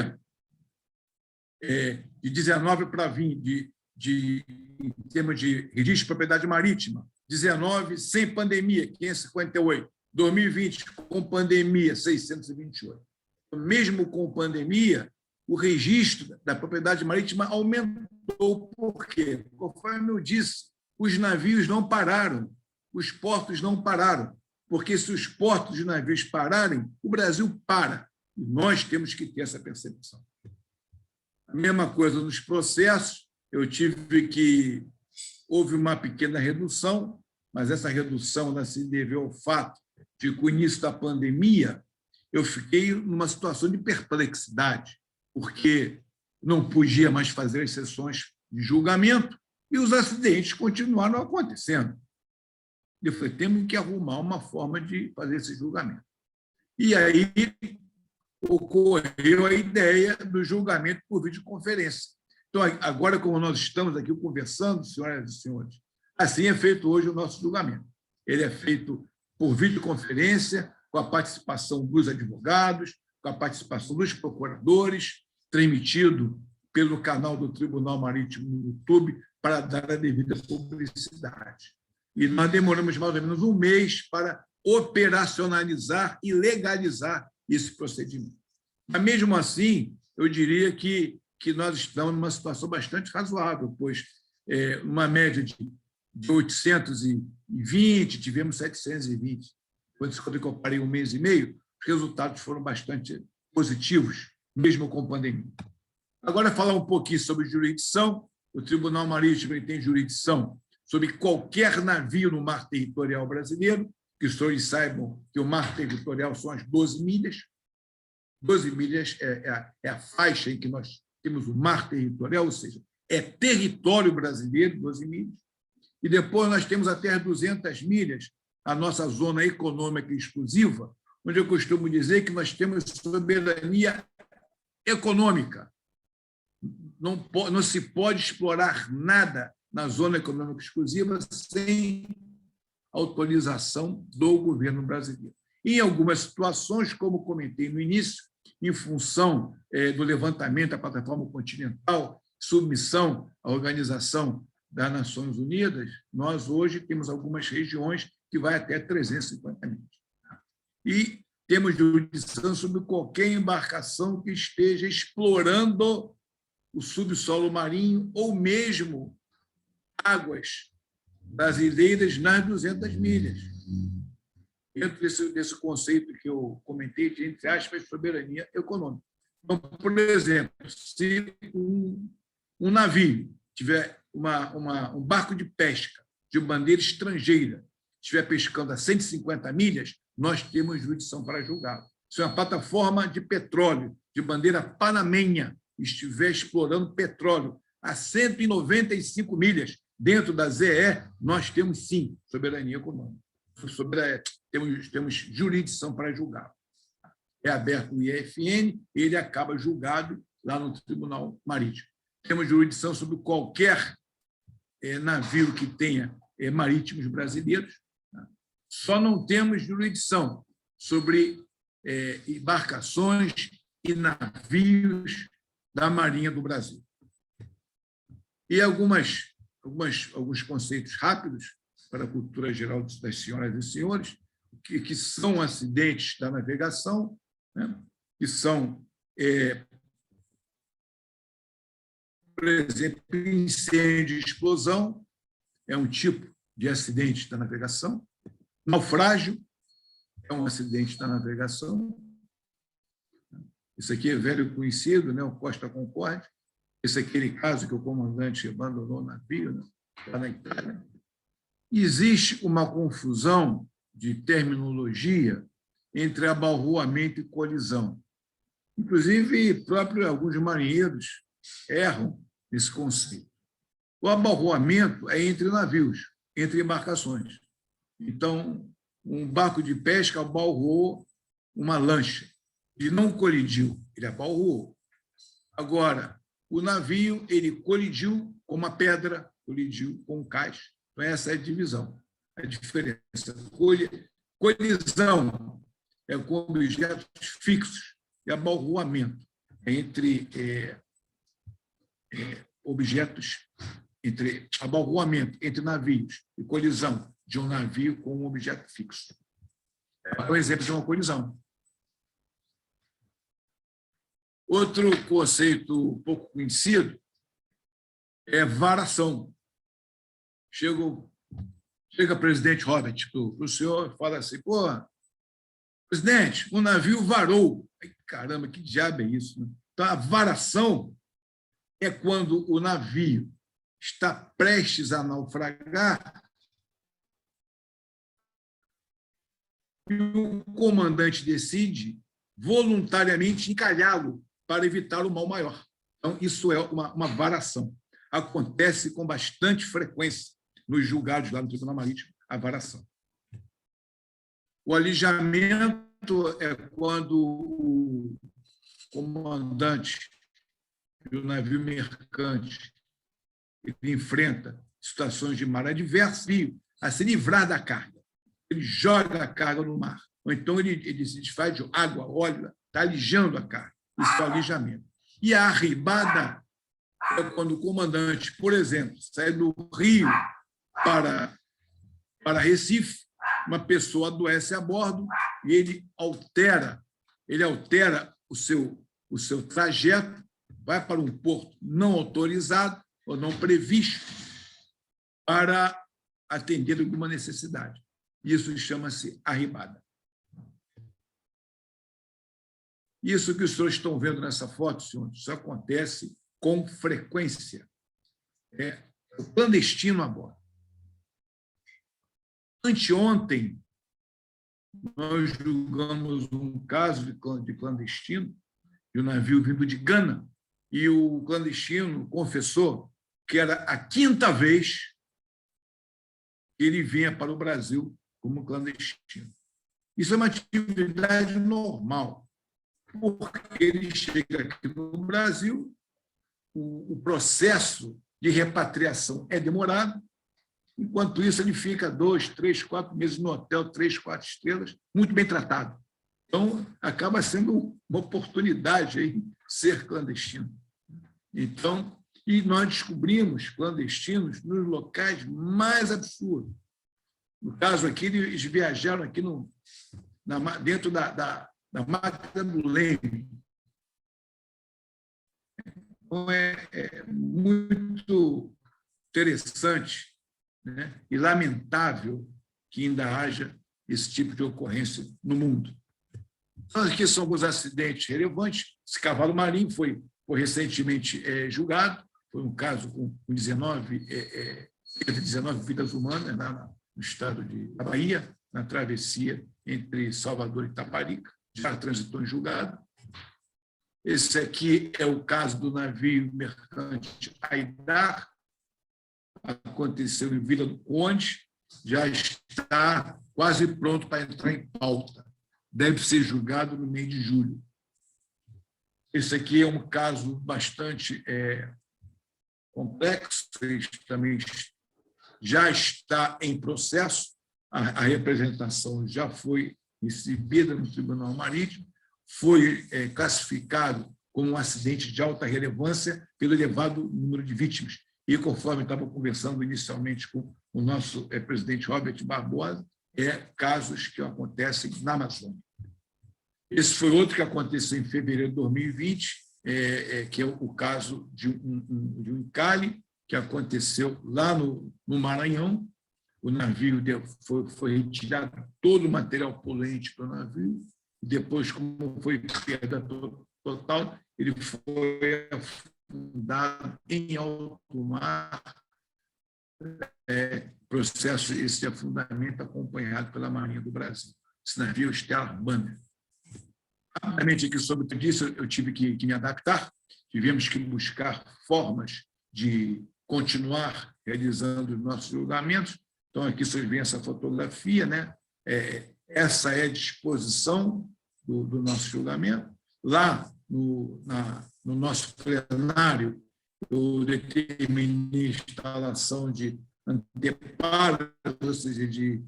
de 19 para 20, em termos de registro de propriedade marítima, 19 sem pandemia, 558. 2020, com pandemia, 628. Mesmo com pandemia, o registro da propriedade marítima aumentou. Por quê? Conforme eu disse, os navios não pararam, os portos não pararam, porque se os portos e navios pararem, o Brasil para, e nós temos que ter essa percepção. A mesma coisa nos processos, houve uma pequena redução, mas essa redução se deveu ao fato de que, com o início da pandemia, eu fiquei numa situação de perplexidade, porque não podia mais fazer as sessões de julgamento e os acidentes continuaram acontecendo. Eu falei, temos que arrumar uma forma de fazer esse julgamento. E aí ocorreu a ideia do julgamento por videoconferência. Então, agora, como nós estamos aqui conversando, senhoras e senhores, assim é feito hoje o nosso julgamento. ele é feito por videoconferência, com a participação dos advogados, com a participação dos procuradores, transmitido pelo canal do Tribunal Marítimo no YouTube, para dar a devida publicidade. E nós demoramos mais ou menos um mês para operacionalizar e legalizar esse procedimento. Mas, mesmo assim, eu diria que nós estamos numa situação bastante razoável, pois uma média de 820, tivemos 720. Quando eu comparei um mês e meio, os resultados foram bastante positivos, mesmo com a pandemia. Agora, falar um pouquinho sobre jurisdição. O Tribunal Marítimo tem jurisdição sobre qualquer navio no mar territorial brasileiro, que os senhores saibam que o mar territorial são as 12 milhas. 12 milhas é a faixa em que nós temos o mar territorial, ou seja, é território brasileiro, 12 milhas. E depois nós temos até as 200 milhas, a nossa zona econômica exclusiva, onde eu costumo dizer que nós temos soberania econômica. Não se pode explorar nada na zona econômica exclusiva sem autorização do governo brasileiro. Em algumas situações, como comentei no início, em função do levantamento da plataforma continental, submissão à Organização das Nações Unidas, nós hoje temos algumas regiões que vai até 350 milhas. E temos jurisdição sobre qualquer embarcação que esteja explorando o subsolo marinho ou mesmo águas brasileiras nas 200 milhas. Dentro desse conceito que eu comentei, de, entre aspas, soberania econômica. Então, por exemplo, se um navio tiver um barco de pesca de bandeira estrangeira, estiver pescando a 150 milhas, nós temos jurisdição para julgá-lo. Se uma plataforma de petróleo de bandeira panamenha estiver explorando petróleo a 195 milhas dentro da ZE, nós temos, sim, soberania econômica. Temos jurisdição para julgar. É aberto o IFN, ele acaba julgado lá no Tribunal Marítimo. Temos jurisdição sobre qualquer navio que tenha marítimos brasileiros. Só não temos jurisdição sobre embarcações e navios da Marinha do Brasil. E alguns conceitos rápidos para a cultura geral das senhoras e senhores, que são acidentes da navegação, né? Que são, por exemplo, incêndio e explosão, é um tipo de acidente da navegação. Naufrágio é um acidente da navegação. Isso aqui é velho conhecido, né? O Costa Concórdia. Esse é aquele caso que o comandante abandonou o navio, né? Lá na Itália. Existe uma confusão de terminologia entre abalroamento e colisão. Inclusive, alguns marinheiros erram nesse conceito. O abalroamento é entre navios, entre embarcações. Então, um barco de pesca abalroou uma lancha. Ele não colidiu, ele abalroou. Agora, o navio ele colidiu com uma pedra, colidiu com um cais. Então, essa é a divisão, a diferença. Colisão é com objetos fixos e abalroamento entre objetos, entre abalroamento entre navios e colisão de um navio com um objeto fixo. É um exemplo de uma colisão. Outro conceito pouco conhecido é varação. Chega o presidente Robert para o senhor e fala assim, pô, presidente, o navio varou. Ai, caramba, que diabo é isso? Né? Então, a varação é quando o navio está prestes a naufragar e o comandante decide voluntariamente encalhá-lo para evitar o mal maior. Então, isso é uma varação. Acontece com bastante frequência nos julgados lá no Tribunal Marítimo, a varação. O alijamento é quando o comandante do navio mercante ele enfrenta situações de mar adverso a se livrar da carga. ele joga a carga no mar. Ou então ele se desfaz de água, óleo, está alijando a carga. Isso é o alijamento. E a arribada é quando o comandante, por exemplo, sai do Rio para Recife, uma pessoa adoece a bordo e ele altera o seu trajeto, vai para um porto não autorizado ou não previsto para atender alguma necessidade. Isso chama-se arribada. Isso que os senhores estão vendo nessa foto, senhores, isso acontece com frequência. É o clandestino a bordo. Anteontem, nós julgamos um caso de clandestino, de um navio vindo de Gana, e o clandestino confessou que era a 5ª vez que ele vinha para o Brasil como clandestino. Isso é uma atividade normal, porque ele chega aqui no Brasil, o processo de repatriação é demorado, enquanto isso ele fica 2, 3, 4 meses no hotel, 3, 4 estrelas, muito bem tratado. Então, acaba sendo uma oportunidade aí ser clandestino. Então, e nós descobrimos clandestinos nos locais mais absurdos. No caso aqui, eles viajaram aqui dentro da máquina do Leme. Então, é muito interessante, né, e lamentável que ainda haja esse tipo de ocorrência no mundo. Então, aqui são alguns acidentes relevantes. Esse cavalo marinho foi recentemente julgado, foi um caso com 19 vidas humanas no estado da Bahia, na travessia entre Salvador e Itaparica, já transitou em julgado. Esse aqui é o caso do navio mercante Aidar, aconteceu em Vila do Conde, já está quase pronto para entrar em pauta. Deve ser julgado no mês de julho. Esse aqui é um caso bastante complexo, também já está em processo, a representação já foi recebida no Tribunal Marítimo, foi classificado como um acidente de alta relevância pelo elevado número de vítimas. E, conforme estava conversando inicialmente com o nosso presidente Robert Barbosa, casos que acontecem na Amazônia. Esse foi outro que aconteceu em fevereiro de 2020, que é o caso de um encalhe, que aconteceu lá no Maranhão. O navio foi retirado todo o material poluente do navio, e depois, como foi perda total, ele foi afundado em alto mar, processo esse de afundamento acompanhado pela Marinha do Brasil. Esse navio Stellar Banner. Rapidamente aqui sobre tudo isso, eu tive que me adaptar, tivemos que buscar formas de continuar realizando os nossos julgamentos. Então, aqui vocês veem essa fotografia, né? Essa é a disposição do nosso julgamento. Lá, no nosso plenário, eu determinei a instalação de anteparos, ou seja, de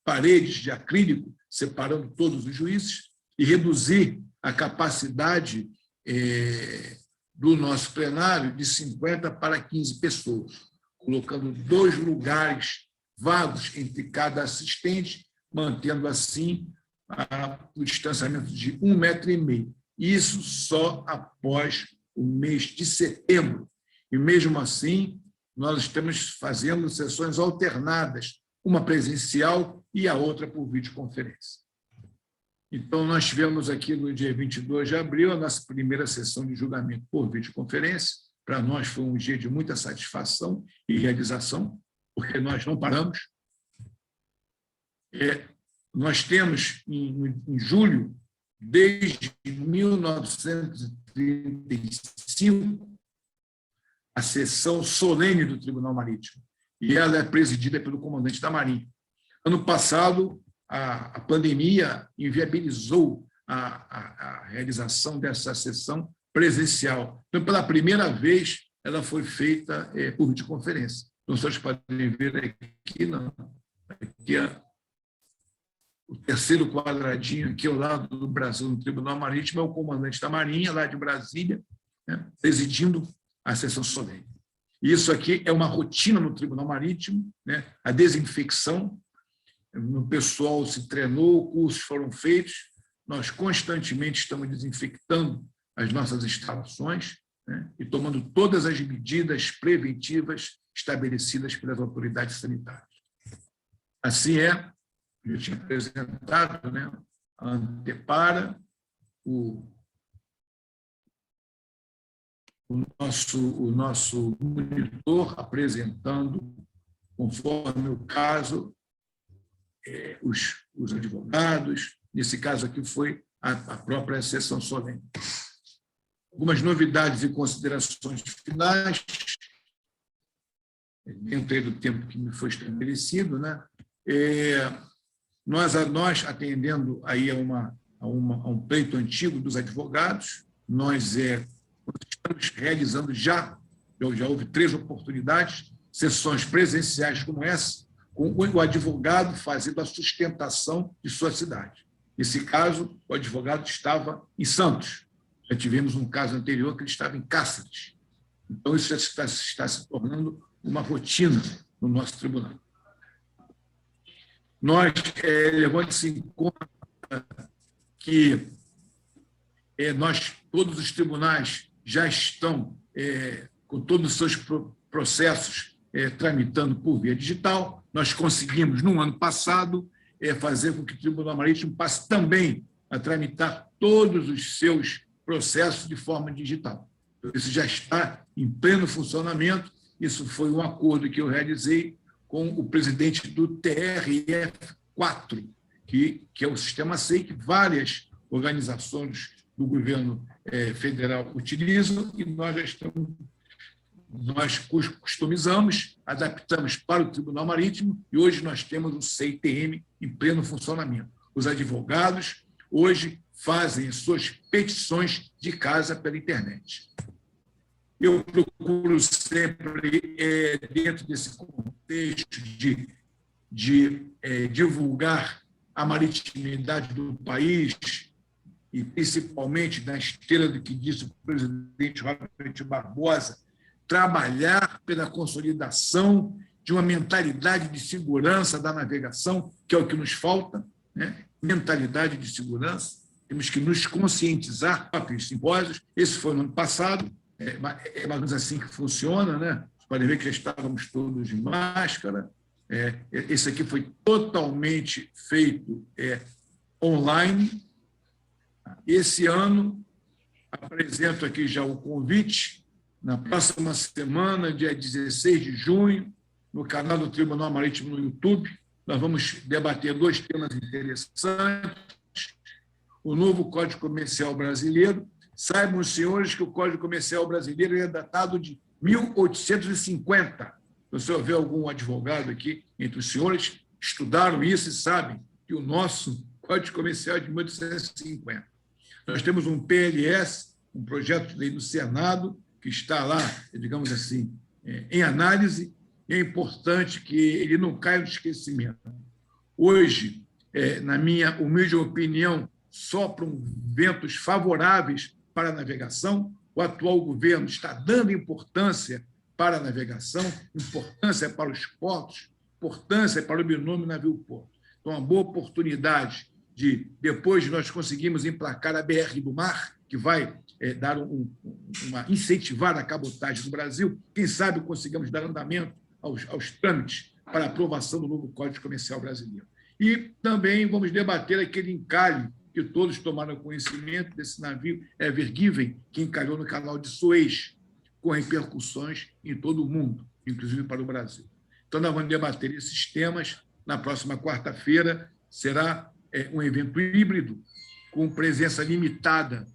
paredes de acrílico, separando todos os juízes, e reduzir a capacidade do nosso plenário de 50 para 15 pessoas, colocando 2 lugares vagos entre cada assistente, mantendo assim o distanciamento de 1,5 metro. Isso só após o mês de setembro. E, mesmo assim, nós estamos fazendo sessões alternadas, uma presencial e a outra por videoconferência. Então, nós tivemos aqui no dia 22 de abril a nossa primeira sessão de julgamento por videoconferência. Para nós foi um dia de muita satisfação e realização, porque nós não paramos. Nós temos, em julho, desde 1935, a sessão solene do Tribunal Marítimo, e ela é presidida pelo comandante da Marinha. Ano passado, a pandemia inviabilizou a realização dessa sessão presencial. Então, pela primeira vez, ela foi feita por videoconferência. Então, vocês podem ver aqui, o terceiro quadradinho aqui ao lado do Brasil no Tribunal Marítimo é o comandante da Marinha, lá de Brasília, né, presidindo a sessão solene. Isso aqui é uma rotina no Tribunal Marítimo, né, a desinfecção, o pessoal se treinou, cursos foram feitos, nós constantemente estamos desinfectando as nossas instalações, né, e tomando todas as medidas preventivas estabelecidas pelas autoridades sanitárias. Assim eu tinha apresentado, né, a Antepara, o nosso monitor apresentando, conforme o caso, os advogados. Nesse caso aqui foi a própria sessão solene. Algumas novidades e considerações finais, dentro do tempo que me foi estabelecido, né? Nós atendendo aí a um pleito antigo dos advogados, nós estamos realizando já houve 3 oportunidades, sessões presenciais como essa, com o advogado fazendo a sustentação de sua cidade. Nesse caso, o advogado estava em Santos. Já tivemos um caso anterior que ele estava em Cáceres. Então, isso já está se tornando uma rotina no nosso tribunal. Nós levamos em conta que todos os tribunais já estão com todos os seus processos tramitando por via digital. Nós conseguimos, no ano passado, fazer com que o Tribunal Marítimo passe também a tramitar todos os seus processos de forma digital. Isso já está em pleno funcionamento. Isso foi um acordo que eu realizei com o presidente do TRF4, que é o sistema SEI, que várias organizações do governo federal utilizam, e nós customizamos, adaptamos para o Tribunal Marítimo, e hoje nós temos o SEI-TM em pleno funcionamento. Os advogados hoje fazem suas petições de casa pela internet. Eu procuro sempre, dentro desse contexto de divulgar a maritimidade do país, e principalmente na esteira do que disse o presidente Robert Barbosa, trabalhar pela consolidação de uma mentalidade de segurança da navegação, que é o que nos falta, né? Mentalidade de segurança. Temos que nos conscientizar para os simpósios. Esse foi no ano passado, é mais ou menos assim que funciona, né? Você pode ver que já estávamos todos de máscara. Esse aqui foi totalmente feito online. Esse ano, apresento aqui já o convite, na próxima semana, dia 16 de junho, no canal do Tribunal Marítimo no YouTube, nós vamos debater 2 temas interessantes. O novo Código Comercial Brasileiro. Saibam os senhores que o Código Comercial Brasileiro é datado de 1850. Se você houver algum advogado aqui entre os senhores, estudaram isso e sabem que o nosso Código Comercial é de 1850. Nós temos um PLS, um projeto de lei do Senado, que está lá, digamos assim, em análise, e é importante que ele não caia no esquecimento. Hoje, na minha humilde opinião, sopram ventos favoráveis para a navegação. O atual governo está dando importância para a navegação, importância para os portos, importância para o binômio navio-porto. Então, uma boa oportunidade de, depois de nós conseguirmos emplacar a BR do Mar, que vai incentivar a cabotagem no Brasil, quem sabe conseguimos dar andamento aos trâmites para a aprovação do novo Código Comercial Brasileiro. E também vamos debater aquele encalhe que todos tomaram conhecimento desse navio Ever Given, que encalhou no canal de Suez, com repercussões em todo o mundo, inclusive para o Brasil. Então, nós vamos debater esses temas. Na próxima quarta-feira será um evento híbrido, com presença limitada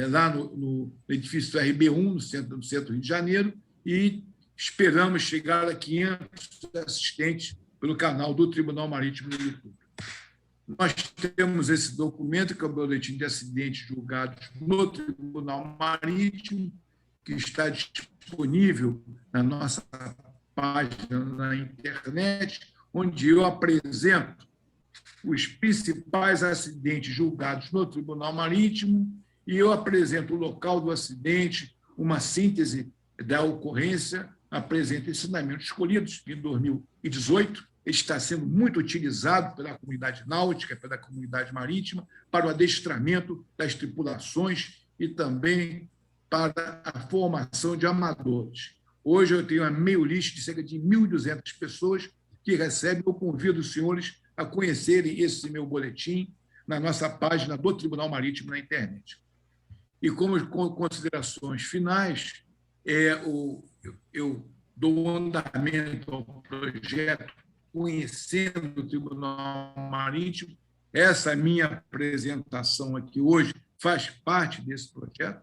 lá no edifício RB1, no centro do Rio de Janeiro, e esperamos chegar a 500 assistentes pelo canal do Tribunal Marítimo no YouTube. Nós temos esse documento, que é o boletim de acidentes julgados no Tribunal Marítimo, que está disponível na nossa página na internet, onde eu apresento os principais acidentes julgados no Tribunal Marítimo e eu apresento o local do acidente, uma síntese da ocorrência, apresento ensinamentos escolhidos em 2018. Ele está sendo muito utilizado pela comunidade náutica, pela comunidade marítima, para o adestramento das tripulações e também para a formação de amadores. Hoje eu tenho uma mail list de cerca de 1.200 pessoas que recebem. Eu convido os senhores a conhecerem esse meu boletim na nossa página do Tribunal Marítimo na internet. E como considerações finais, eu dou andamento ao projeto conhecendo o Tribunal Marítimo. Essa minha apresentação aqui hoje faz parte desse projeto.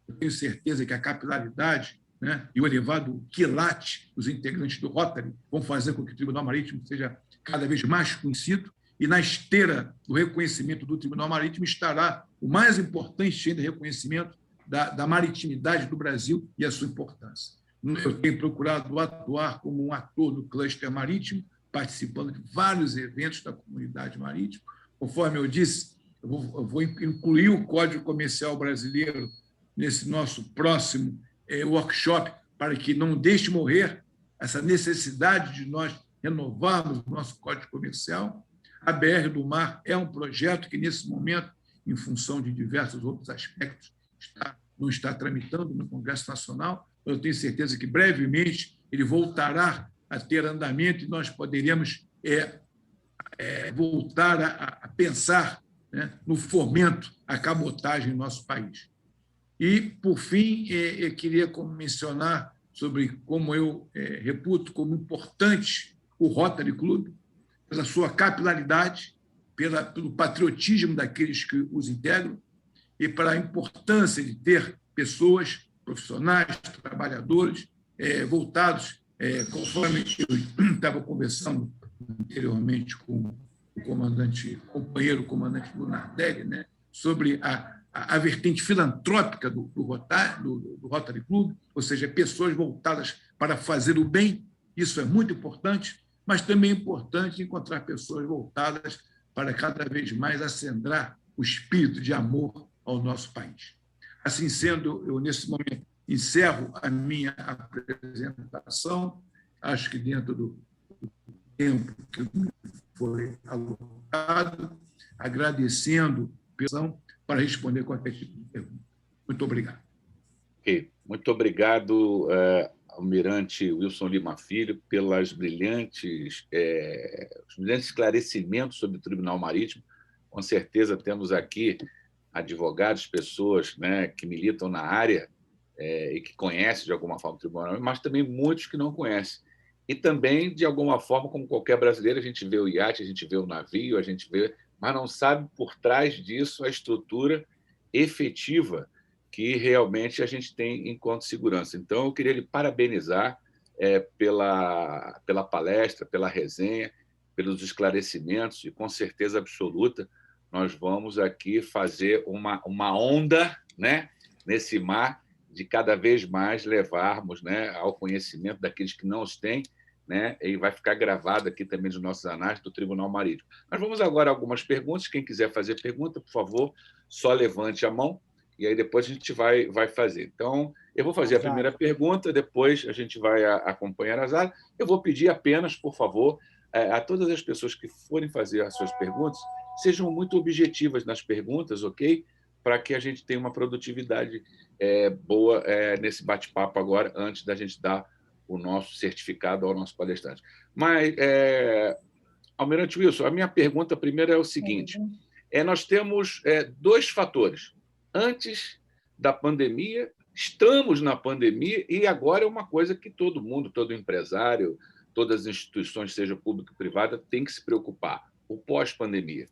Eu tenho certeza que a capilaridade, né, e o elevado quilate dos integrantes do Rotary vão fazer com que o Tribunal Marítimo seja cada vez mais conhecido, e na esteira do reconhecimento do Tribunal Marítimo estará o mais importante ainda reconhecimento da maritimidade do Brasil e a sua importância. Eu tenho procurado atuar como um ator do cluster marítimo, participando de vários eventos da comunidade marítima. Conforme eu disse, eu vou incluir o Código Comercial Brasileiro nesse nosso próximo workshop, para que não deixe morrer essa necessidade de nós renovarmos o nosso Código Comercial. A BR do Mar é um projeto que, nesse momento, em função de diversos outros aspectos, não está tramitando no Congresso Nacional. Eu tenho certeza que, brevemente, ele voltará a ter andamento e nós poderemos voltar a pensar, né, no fomento à cabotagem em nosso país. E, por fim, eu queria mencionar sobre como eu reputo como importante o Rotary Club, pela sua capilaridade, pelo patriotismo daqueles que os integram e pela importância de ter pessoas, profissionais, trabalhadores, voltados, conforme eu estava conversando anteriormente com o companheiro comandante Lunardelli, né, sobre a vertente filantrópica do Rotary Club, ou seja, pessoas voltadas para fazer o bem. Isso é muito importante, mas também é importante encontrar pessoas voltadas para cada vez mais acendar o espírito de amor ao nosso país. Assim sendo, eu, nesse momento, encerro a minha apresentação, acho que dentro do tempo que me foi alocado, agradecendo a atenção para responder qualquer tipo de pergunta. Muito obrigado. Okay. Muito obrigado, Almirante Wilson Lima Filho, pelos brilhantes esclarecimentos sobre o Tribunal Marítimo. Com certeza temos aqui advogados, pessoas, né, que militam na área e que conhecem de alguma forma o Tribunal, mas também muitos que não conhecem. E também, de alguma forma, como qualquer brasileiro, a gente vê o iate, a gente vê o navio, a gente vê, mas não sabe por trás disso a estrutura efetiva que realmente a gente tem enquanto segurança. Então, eu queria lhe parabenizar pela palestra, pela resenha, pelos esclarecimentos, e com certeza absoluta nós vamos aqui fazer uma onda, né, nesse mar, de cada vez mais levarmos, né, ao conhecimento daqueles que não os têm, né, e vai ficar gravado aqui também nos nossos anais do Tribunal Marítimo. Nós vamos agora a algumas perguntas. Quem quiser fazer pergunta, por favor, só levante a mão, e aí depois a gente vai fazer. Então, eu vou fazer a primeira pergunta, depois a gente vai acompanhar as áreas. Eu vou pedir apenas, por favor, a todas as pessoas que forem fazer as suas perguntas, sejam muito objetivas nas perguntas, ok? Para que a gente tenha uma produtividade boa nesse bate-papo agora, antes da gente dar o nosso certificado ao nosso palestrante. Mas, Almirante Wilson, a minha pergunta primeiro é o seguinte: nós temos dois fatores. Antes da pandemia, estamos na pandemia, e agora é uma coisa que todo mundo, todo empresário, todas as instituições, seja pública ou privada, tem que se preocupar: o pós-pandemia.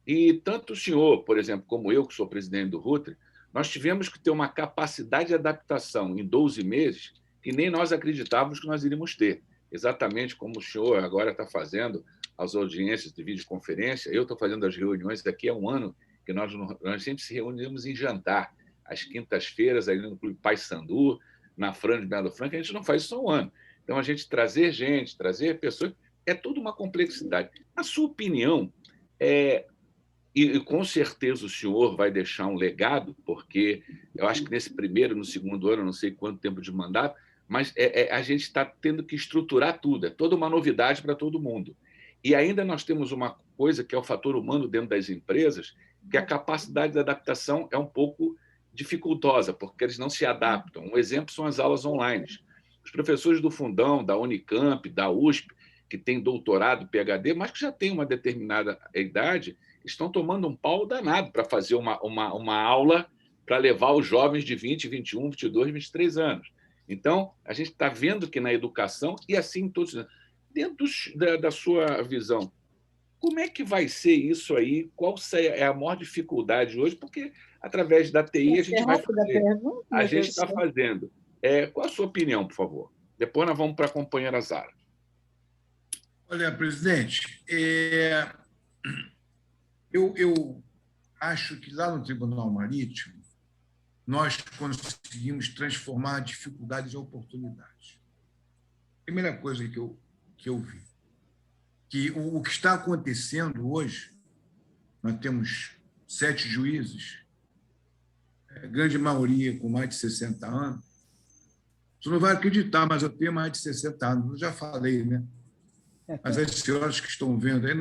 E tanto o senhor, por exemplo, como eu, que sou presidente do Rotary, nós tivemos que ter uma capacidade de adaptação em 12 meses que nem nós acreditávamos que nós iríamos ter. Exatamente como o senhor agora está fazendo as audiências de videoconferência, eu estou fazendo as reuniões daqui a um ano, que nós sempre se reunimos em jantar, às quintas-feiras, aí no Clube Paysandu, na Fran de Belo Franca. A gente não faz isso há um ano. Então, a gente trazer gente, trazer pessoas, é toda uma complexidade. Na sua opinião, E com certeza o senhor vai deixar um legado, porque eu acho que nesse primeiro, no segundo ano, não sei quanto tempo de mandato, mas a gente está tendo que estruturar tudo, é toda uma novidade para todo mundo. E ainda nós temos uma coisa que é o fator humano dentro das empresas, que a capacidade de adaptação é um pouco dificultosa, porque eles não se adaptam. Um exemplo são as aulas online. Os professores do Fundão, da Unicamp, da USP, que têm doutorado, PhD, mas que já têm uma determinada idade, estão tomando um pau danado para fazer uma aula para levar os jovens de 20, 21, 22, 23 anos. Então, a gente está vendo que na educação, e assim todos, dentro da sua visão, como é que vai ser isso aí? Qual é a maior dificuldade hoje? Porque, através da TI, a gente vai fazer. A gente está fazendo. Qual a sua opinião, por favor? Depois nós vamos para a companheira Zara. Olha, presidente, eu acho que lá no Tribunal Marítimo nós conseguimos transformar dificuldades em oportunidades. Primeira coisa que eu vi, que o que está acontecendo hoje, nós temos 7 juízes, grande maioria com mais de 60 anos. Você não vai acreditar, mas eu tenho mais de 60 anos, eu já falei, né? Mas as senhoras que estão vendo aí,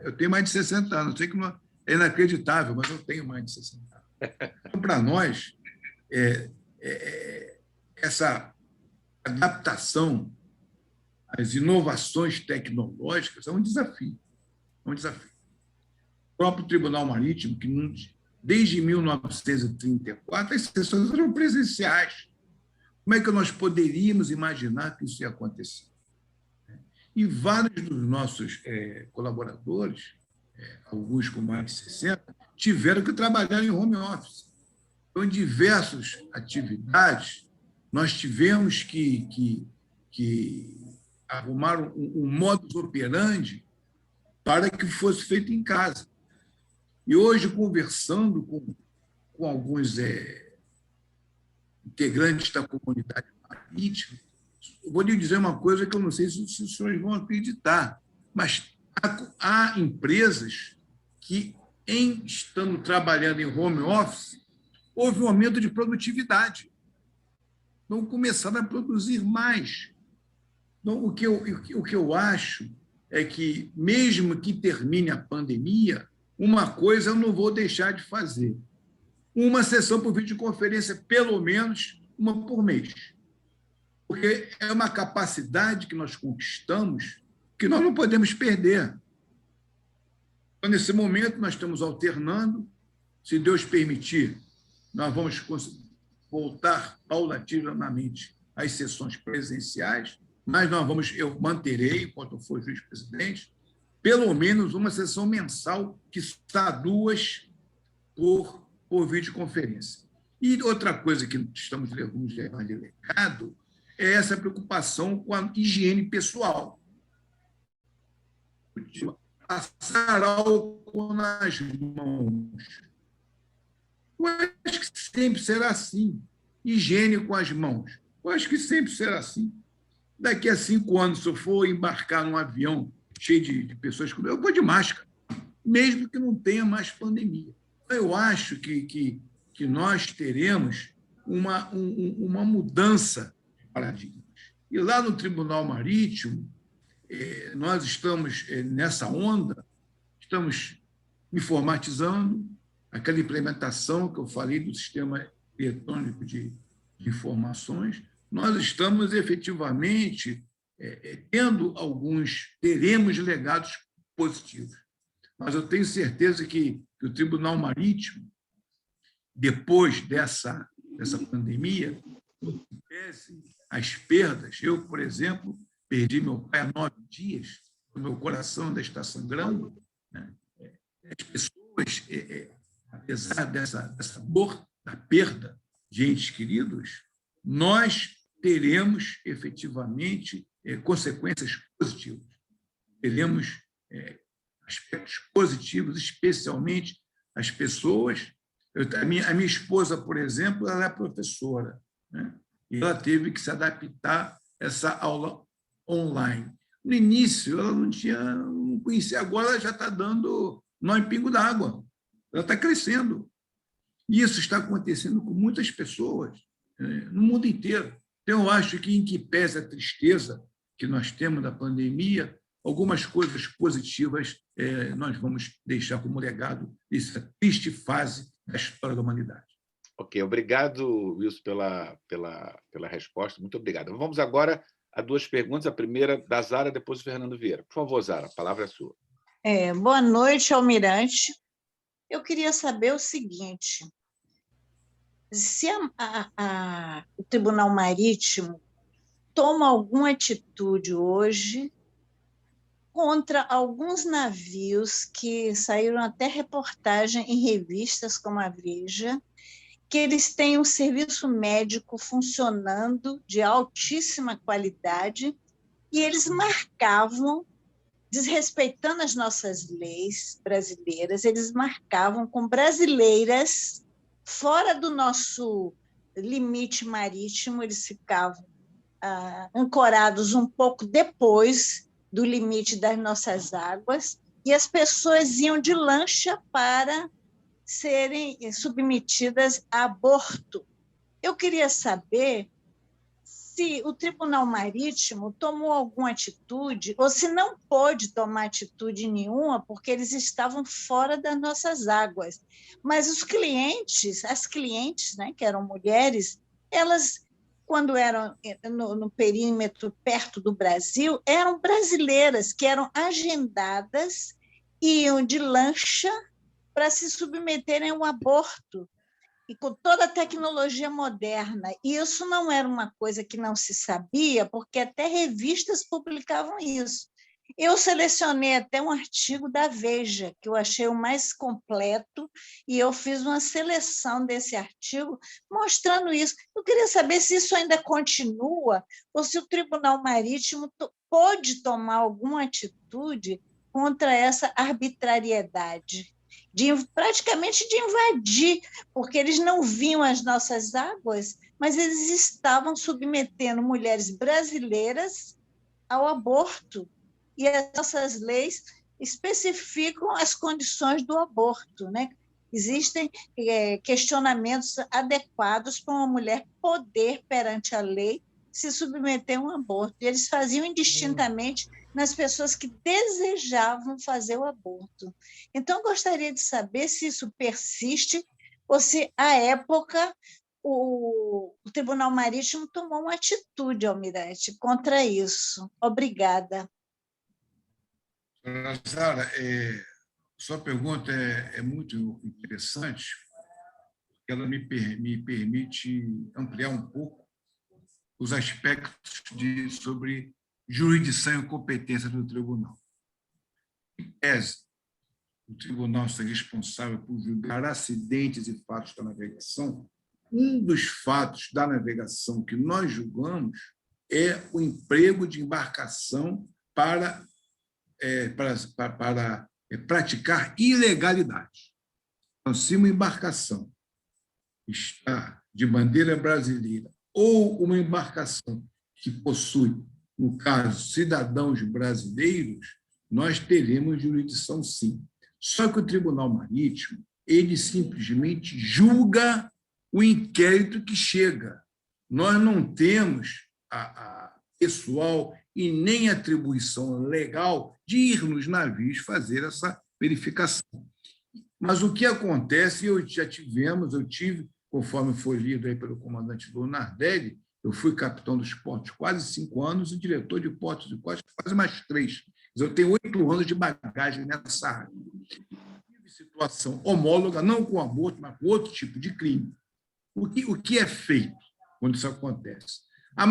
eu tenho mais de 60 anos, eu sei que não, é inacreditável, mas eu tenho mais de 60 anos. Então, para nós, essa adaptação às inovações tecnológicas é um desafio. É um desafio. O próprio Tribunal Marítimo, que desde 1934, as sessões eram presenciais. Como é que nós poderíamos imaginar que isso ia acontecer? E vários dos nossos colaboradores, alguns com mais de 60, tiveram que trabalhar em home office. Então, em diversas atividades, nós tivemos que arrumar um modus operandi para que fosse feito em casa. E hoje, conversando com alguns integrantes da comunidade marítima, eu vou lhe dizer uma coisa que eu não sei se os senhores vão acreditar, mas há empresas que, estando trabalhando em home office, houve um aumento de produtividade. Então, começaram a produzir mais. Então, o que eu acho é que, mesmo que termine a pandemia, uma coisa eu não vou deixar de fazer. Uma sessão por videoconferência, pelo menos uma por mês. Porque é uma capacidade que nós conquistamos que nós não podemos perder. Então, nesse momento, nós estamos alternando. Se Deus permitir, nós vamos voltar paulatinamente às sessões presenciais, mas eu manterei, enquanto eu for juiz-presidente, pelo menos uma sessão mensal, que está 2 por videoconferência. E outra coisa que estamos levando de legado é essa preocupação com a higiene pessoal. Passar álcool nas mãos. Eu acho que sempre será assim. Higiene com as mãos. Eu acho que sempre será assim. Daqui a 5 anos, se eu for embarcar num avião cheio de pessoas, eu vou de máscara, mesmo que não tenha mais pandemia. Eu acho que nós teremos uma mudança de paradigmas. E lá no Tribunal Marítimo, nós estamos nessa onda, estamos informatizando, aquela implementação que eu falei do sistema eletrônico de informações, nós estamos efetivamente teremos legados positivos. Mas eu tenho certeza que o Tribunal Marítimo, depois dessa pandemia, as perdas, eu, por exemplo, perdi meu pai há 9 dias, o meu coração ainda está sangrando, né? As pessoas, apesar dessa dor, da perda de entes queridos, nós teremos efetivamente consequências positivas. Teremos aspectos positivos, especialmente as pessoas. A minha esposa, por exemplo, ela é professora, né? E ela teve que se adaptar a essa aula online. No início, ela não conhecia, agora ela já está dando nó em pingo d'água. Ela está crescendo. E isso está acontecendo com muitas pessoas no mundo inteiro. Então, eu acho que, em que pese a tristeza que nós temos da pandemia, algumas coisas positivas nós vamos deixar como legado dessa triste fase da história da humanidade. Ok, obrigado, Wilson, pela resposta. Muito obrigado. Vamos agora a duas perguntas. A primeira da Zara, depois do Fernando Vieira. Por favor, Zara, a palavra é sua. Boa noite, Almirante. Eu queria saber o seguinte: se o Tribunal Marítimo toma alguma atitude hoje contra alguns navios que saíram até reportagem em revistas como a Veja, que eles têm um serviço médico funcionando de altíssima qualidade e eles marcavam, desrespeitando as nossas leis brasileiras, eles marcavam com brasileiras fora do nosso limite marítimo, eles ficavam ancorados um pouco depois do limite das nossas águas, e as pessoas iam de lancha para serem submetidas a aborto. Eu queria saber se o Tribunal Marítimo tomou alguma atitude, ou se não pôde tomar atitude nenhuma, porque eles estavam fora das nossas águas. Mas os clientes, as clientes, né, que eram mulheres, elas, quando eram no perímetro perto do Brasil, eram brasileiras que eram agendadas, iam de lancha para se submeterem ao aborto, e com toda a tecnologia moderna. E isso não era uma coisa que não se sabia, porque até revistas publicavam isso. Eu selecionei até um artigo da Veja, que eu achei o mais completo, e eu fiz uma seleção desse artigo mostrando isso. Eu queria saber se isso ainda continua, ou se o Tribunal Marítimo pode tomar alguma atitude contra essa arbitrariedade, praticamente de invadir, porque eles não vinham às nossas águas, mas eles estavam submetendo mulheres brasileiras ao aborto. E as nossas leis especificam as condições do aborto, né? Existem questionamentos adequados para uma mulher poder, perante a lei, se submeter a um aborto. E eles faziam indistintamente nas pessoas que desejavam fazer o aborto. Então, eu gostaria de saber se isso persiste ou se, à época, o Tribunal Marítimo tomou uma atitude, Almirante, contra isso. Obrigada. Zara, sua pergunta é muito interessante, porque ela me permite ampliar um pouco os aspectos sobre jurisdição e competência do tribunal. Em tese, o tribunal ser responsável por julgar acidentes e fatos da navegação. Um dos fatos da navegação que nós julgamos é o emprego de embarcação para praticar ilegalidade. Então, se uma embarcação está de bandeira brasileira ou uma embarcação que possui, no caso, cidadãos brasileiros, nós teremos jurisdição, sim. Só que o Tribunal Marítimo, ele simplesmente julga o inquérito que chega. Nós não temos a pessoal e nem atribuição legal de ir nos navios fazer essa verificação. Mas o que acontece, eu tive, conforme foi lido aí pelo comandante Lunardelli, eu fui capitão dos portos quase 5 anos e diretor de portos e costas quase mais 3. Eu tenho 8 anos de bagagem nessa área. Tive situação homóloga, não com aborto, mas com outro tipo de crime. O que é feito quando isso acontece? A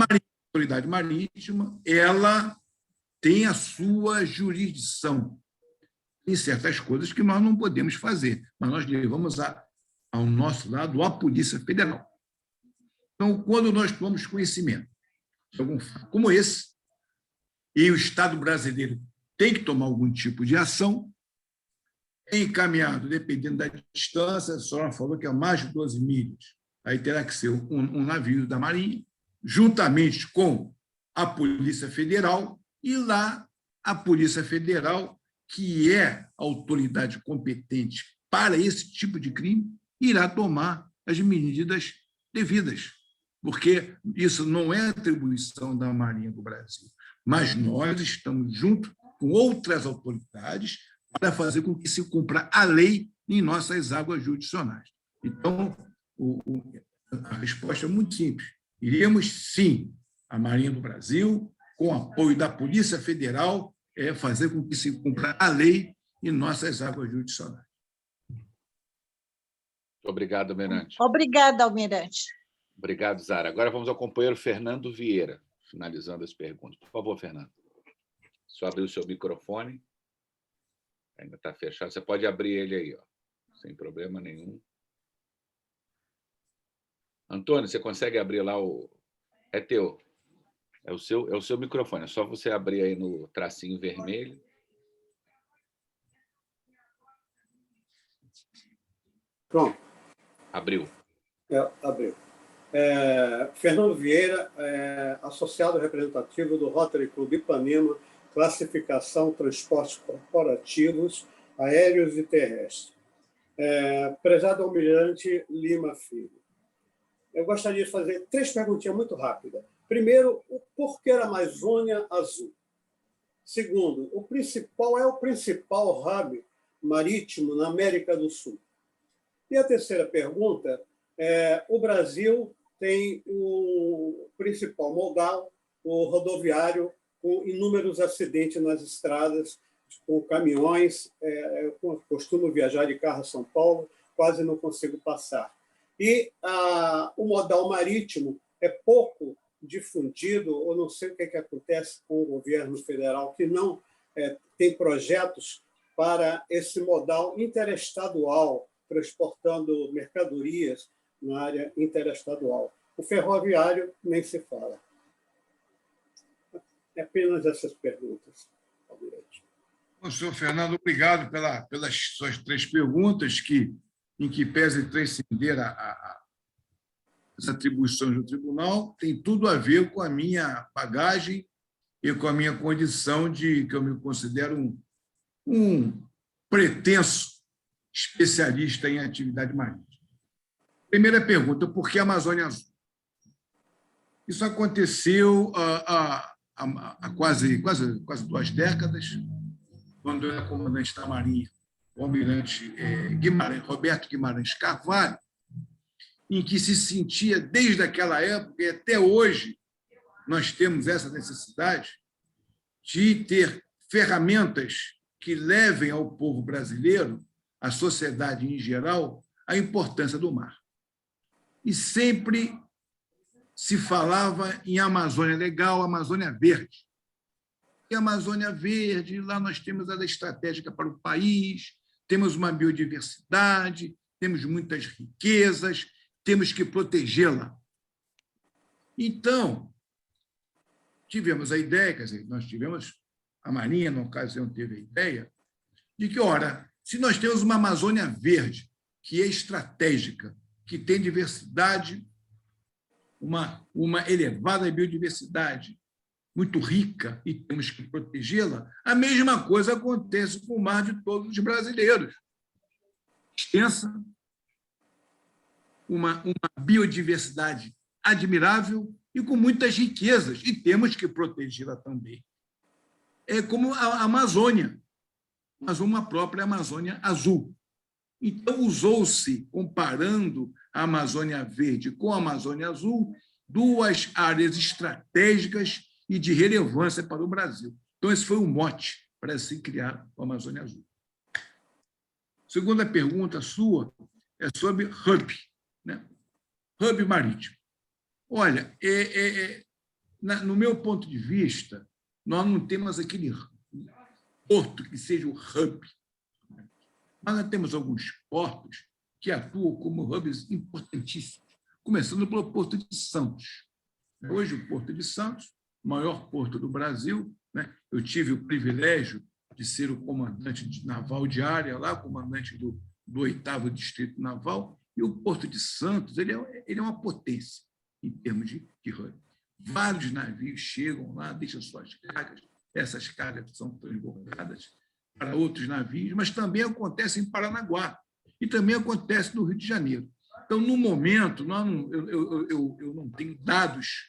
autoridade marítima, ela tem a sua jurisdição em certas coisas que nós não podemos fazer, mas nós levamos ao nosso lado a Polícia Federal. Então, quando nós tomamos conhecimento de algum fato como esse, e o Estado brasileiro tem que tomar algum tipo de ação, é encaminhado, dependendo da distância, a senhora falou que é mais de 12 milhas, aí terá que ser um navio da Marinha, juntamente com a Polícia Federal, e lá a Polícia Federal que é a autoridade competente para esse tipo de crime, irá tomar as medidas devidas, porque isso não é atribuição da Marinha do Brasil, mas nós estamos junto com outras autoridades para fazer com que se cumpra a lei em nossas águas jurisdicionais. Então, a resposta é muito simples. Iremos, sim, a Marinha do Brasil, com apoio da Polícia Federal, fazer com que se cumpra a lei em nossas águas jurisdicionais. Obrigado, Almirante. Obrigada, Almirante. Obrigado, Zara. Agora vamos ao companheiro Fernando Vieira, finalizando as perguntas. Por favor, Fernando. Só abrir o seu microfone. Ainda está fechado. Você pode abrir ele aí, ó, sem problema nenhum. Antônio, você consegue abrir lá o... É teu. É o seu microfone. É só você abrir aí no tracinho vermelho. Pronto. Abriu. Abriu. Fernando Vieira, associado representativo do Rotary Club Ipanema, classificação transportes corporativos, aéreos e terrestres. Prezado Almirante Lima Filho, eu gostaria de fazer 3 perguntinhas muito rápidas. Primeiro, o porquê a Amazônia Azul? Segundo, qual é o principal hub marítimo na América do Sul? E a terceira pergunta, o Brasil tem o principal modal, o rodoviário, com inúmeros acidentes nas estradas, com caminhões. Eu costumo viajar de carro a São Paulo, quase não consigo passar. E o modal marítimo é pouco difundido, ou não sei o que acontece com o governo federal, que não tem projetos para esse modal interestadual, transportando mercadorias na área interestadual. O ferroviário nem se fala. Apenas essas perguntas, Almirante. Bom, senhor Fernando, obrigado pelas suas 3 perguntas, em que pese transcender as atribuições do tribunal, tem tudo a ver com a minha bagagem e com a minha condição de que eu me considero um pretenso especialista em atividade marítima. Primeira pergunta, por que a Amazônia Azul? Isso aconteceu há quase 2 décadas, quando eu era comandante da Marinha, o almirante Roberto Guimarães Carvalho, em que se sentia, desde aquela época e até hoje, nós temos essa necessidade de ter ferramentas que levem ao povo brasileiro, à sociedade em geral, a importância do mar. E sempre se falava em Amazônia Legal, Amazônia Verde. E a Amazônia Verde, lá nós temos ela estratégica para o país, temos uma biodiversidade, temos muitas riquezas, temos que protegê-la. Então, tivemos a ideia, quer dizer, a Marinha, na ocasião, teve a ideia de que, ora, se nós temos uma Amazônia Verde, que é estratégica, que tem diversidade, uma elevada biodiversidade, muito rica, e temos que protegê-la, a mesma coisa acontece com o mar de todos os brasileiros. Extensa, uma biodiversidade admirável e com muitas riquezas, e temos que protegê-la também. É como a Amazônia, mas uma própria Amazônia Azul. Então, usou-se, comparando a Amazônia Verde com a Amazônia Azul, 2 áreas estratégicas e de relevância para o Brasil. Então, esse foi o mote para se criar a Amazônia Azul. Segunda pergunta sua é sobre hub, né? Hub marítimo. Olha, no meu ponto de vista, nós não temos aquele porto que seja o hub. Mas nós temos alguns portos que atuam como hubs importantíssimos, começando pelo Porto de Santos. Hoje, o Porto de Santos, o maior porto do Brasil, né? Eu tive o privilégio de ser o comandante naval de área, lá, comandante do 8º Distrito Naval, e o Porto de Santos ele é uma potência em termos de hub. Vários navios chegam lá, deixam suas cargas, essas cargas são transbordadas, para outros navios, mas também acontece em Paranaguá e também acontece no Rio de Janeiro. Então, no momento, eu não tenho dados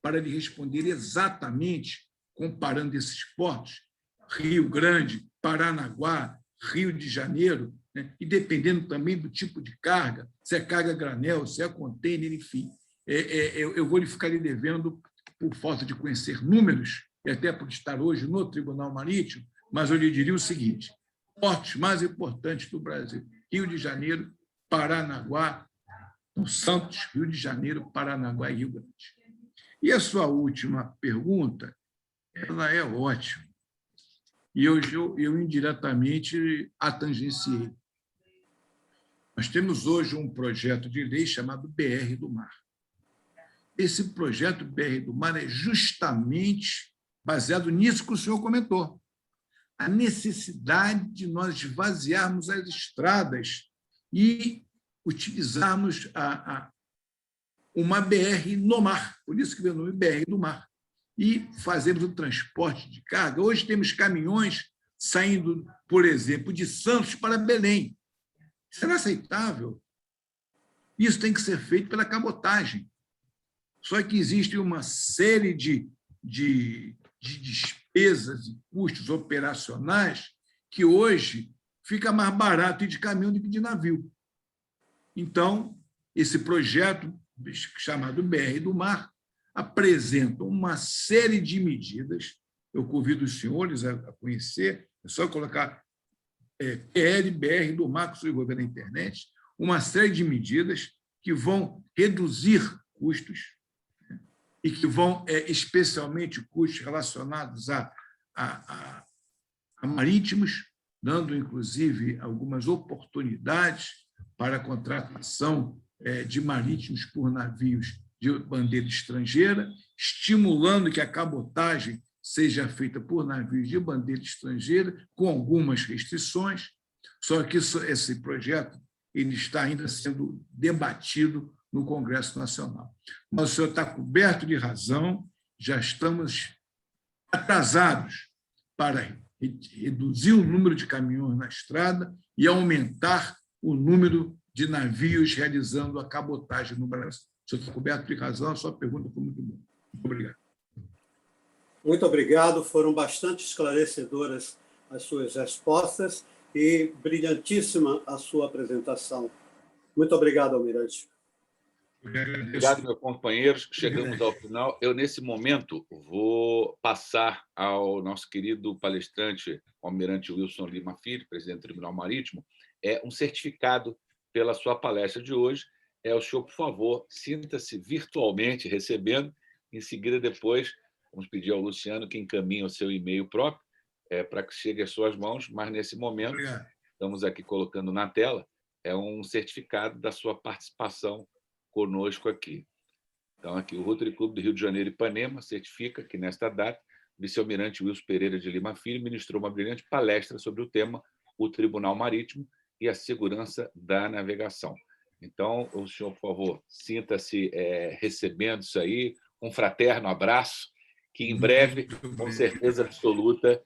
para lhe responder exatamente, comparando esses portos, Rio Grande, Paranaguá, Rio de Janeiro, né? E dependendo também do tipo de carga, se é carga granel, se é container, enfim. Eu vou lhe ficar lhe devendo por falta de conhecer números, e até por estar hoje no Tribunal Marítimo, mas eu lhe diria o seguinte: portos mais importantes do Brasil, Rio de Janeiro, Paranaguá, Santos, Rio de Janeiro, Paranaguá e Rio Grande. E a sua última pergunta, ela é ótima. E eu indiretamente a tangenciei. Nós temos hoje um projeto de lei chamado BR do Mar. Esse projeto BR do Mar é justamente baseado nisso que o senhor comentou. A necessidade de nós esvaziarmos as estradas e utilizarmos uma BR no mar, por isso que vem o nome BR do Mar, e fazermos o transporte de carga. Hoje temos caminhões saindo, por exemplo, de Santos para Belém. Será aceitável? Isso tem que ser feito pela cabotagem. Só que existe uma série de despesas e custos operacionais que hoje fica mais barato ir de caminhão do que de navio. Então, esse projeto, chamado BR do Mar, apresenta uma série de medidas. Eu convido os senhores a conhecer, é só colocar BR do Mar, que você vai ver na internet, uma série de medidas que vão reduzir custos e que vão, especialmente, custos relacionados a marítimos, dando, inclusive, algumas oportunidades para a contratação de marítimos por navios de bandeira estrangeira, estimulando que a cabotagem seja feita por navios de bandeira estrangeira, com algumas restrições, só que esse projeto ele está ainda sendo debatido no Congresso Nacional. Mas o senhor está coberto de razão, já estamos atrasados para reduzir o número de caminhões na estrada e aumentar o número de navios realizando a cabotagem no Brasil. O senhor está coberto de razão, a sua pergunta foi muito boa. Muito obrigado. Muito obrigado, foram bastante esclarecedoras as suas respostas e brilhantíssima a sua apresentação. Muito obrigado, Almirante. Obrigado, meus companheiros. Chegamos ao final. Eu, nesse momento, vou passar ao nosso querido palestrante, Almirante Wilson Lima Filho, presidente do Tribunal Marítimo, um certificado pela sua palestra de hoje. O senhor, por favor, sinta-se virtualmente recebendo. Em seguida, depois, vamos pedir ao Luciano que encaminhe o seu e-mail próprio para que chegue às suas mãos, mas, nesse momento, estamos aqui colocando na tela, um certificado da sua participação conosco aqui. Então, aqui, o Rotary Clube do Rio de Janeiro e Ipanema certifica que, nesta data, o vice-almirante Wilson Pereira de Lima Filho ministrou uma brilhante palestra sobre o tema o Tribunal Marítimo e a segurança da navegação. Então, o senhor, por favor, sinta-se recebendo isso aí, um fraterno abraço, que em breve, com certeza absoluta,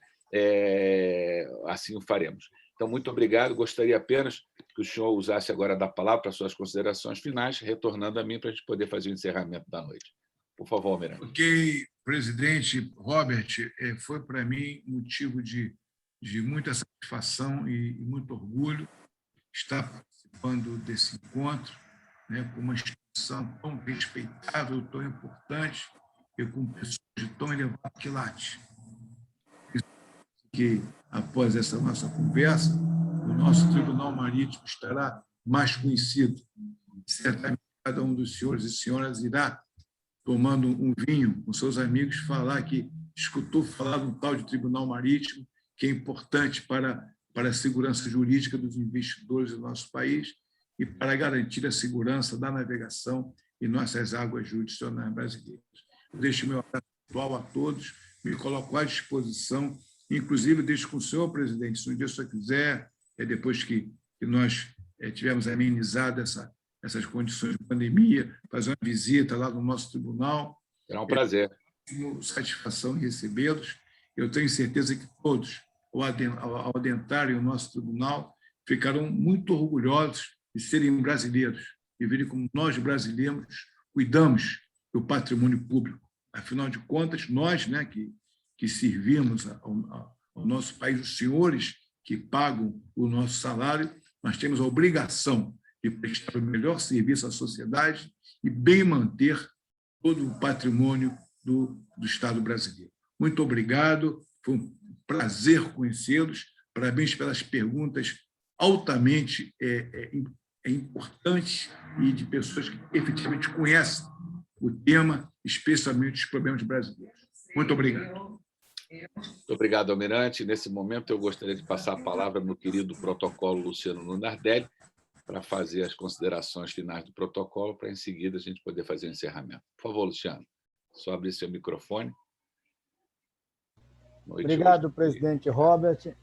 assim o faremos. Então, muito obrigado. Gostaria apenas que o senhor usasse agora da palavra para suas considerações finais, retornando a mim para a gente poder fazer o encerramento da noite. Por favor, Almirante. Ok, presidente Robert, foi para mim motivo de muita satisfação e muito orgulho estar participando desse encontro, né, com uma instituição tão respeitável, tão importante e com pessoas de tão elevado quilate. Que, após essa nossa conversa, o nosso Tribunal Marítimo estará mais conhecido. Certamente, cada um dos senhores e senhoras irá, tomando um vinho com seus amigos, falar que escutou falar de um tal de Tribunal Marítimo, que é importante para a segurança jurídica dos investidores do nosso país e para garantir a segurança da navegação em nossas águas jurisdicionais brasileiras. Eu deixo meu abraço atual a todos, me coloco à disposição, inclusive deixo com o senhor, presidente, se um dia o senhor quiser, depois que nós tivermos amenizado essas condições de pandemia, fazer uma visita lá no nosso tribunal. Será um prazer. Satisfação em recebê-los. Eu tenho certeza que todos ao adentrarem o nosso tribunal, ficarão muito orgulhosos de serem brasileiros e verem como nós, brasileiros, cuidamos do patrimônio público. Afinal de contas, nós, né, que servimos ao nosso país, os senhores que pagam o nosso salário, nós temos a obrigação de prestar o melhor serviço à sociedade e bem manter todo o patrimônio do Estado brasileiro. Muito obrigado, foi um prazer conhecê-los, parabéns pelas perguntas altamente importantes e de pessoas que efetivamente conhecem o tema, especialmente os problemas brasileiros. Muito obrigado. Muito obrigado, Almirante. Nesse momento, eu gostaria de passar a palavra ao meu querido protocolo Luciano Lunardelli para fazer as considerações finais do protocolo, para, em seguida, a gente poder fazer o encerramento. Por favor, Luciano, só abrir seu microfone. Obrigado, presidente Robert.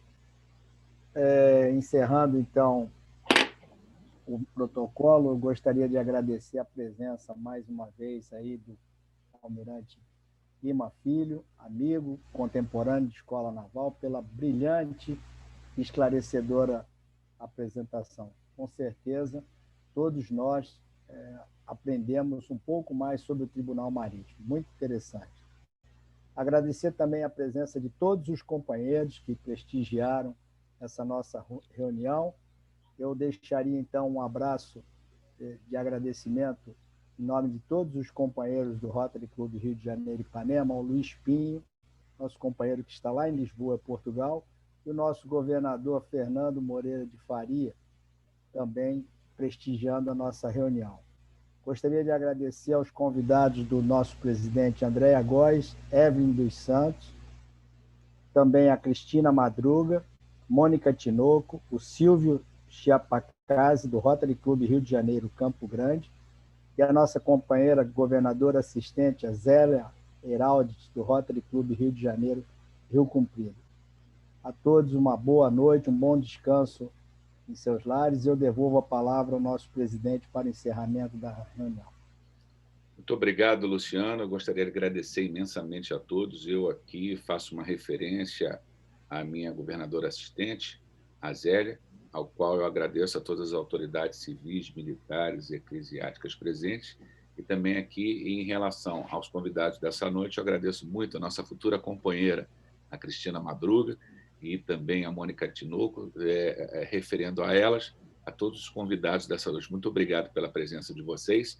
Encerrando, então, o protocolo, eu gostaria de agradecer a presença, mais uma vez, aí do Almirante Lima Filho, amigo, contemporâneo de Escola Naval, pela brilhante e esclarecedora apresentação. Com certeza, todos nós aprendemos um pouco mais sobre o Tribunal Marítimo. Muito interessante. Agradecer também a presença de todos os companheiros que prestigiaram essa nossa reunião. Eu deixaria, então, um abraço de agradecimento em nome de todos os companheiros do Rotary Clube Rio de Janeiro e Ipanema, ao Luiz Pinho, nosso companheiro que está lá em Lisboa, Portugal, e o nosso governador Fernando Moreira de Faria, também prestigiando a nossa reunião. Gostaria de agradecer aos convidados do nosso presidente Andréa Góes, Evelyn dos Santos, também a Cristina Madruga, Mônica Tinoco, o Silvio Chiapacazzi, do Rotary Clube Rio de Janeiro, Campo Grande, e a nossa companheira governadora assistente, a Zélia Heraldes, do Rotary Clube Rio de Janeiro, Rio Comprido. A todos uma boa noite, um bom descanso em seus lares, e eu devolvo a palavra ao nosso presidente para o encerramento da reunião. Muito obrigado, Luciano. Eu gostaria de agradecer imensamente a todos. Eu aqui faço uma referência à minha governadora assistente, a Zélia, ao qual eu agradeço a todas as autoridades civis, militares e eclesiásticas presentes, e também aqui, em relação aos convidados dessa noite, eu agradeço muito a nossa futura companheira, a Cristina Madruga, e também a Mônica Tinoco, referendo a elas, a todos os convidados dessa noite. Muito obrigado pela presença de vocês,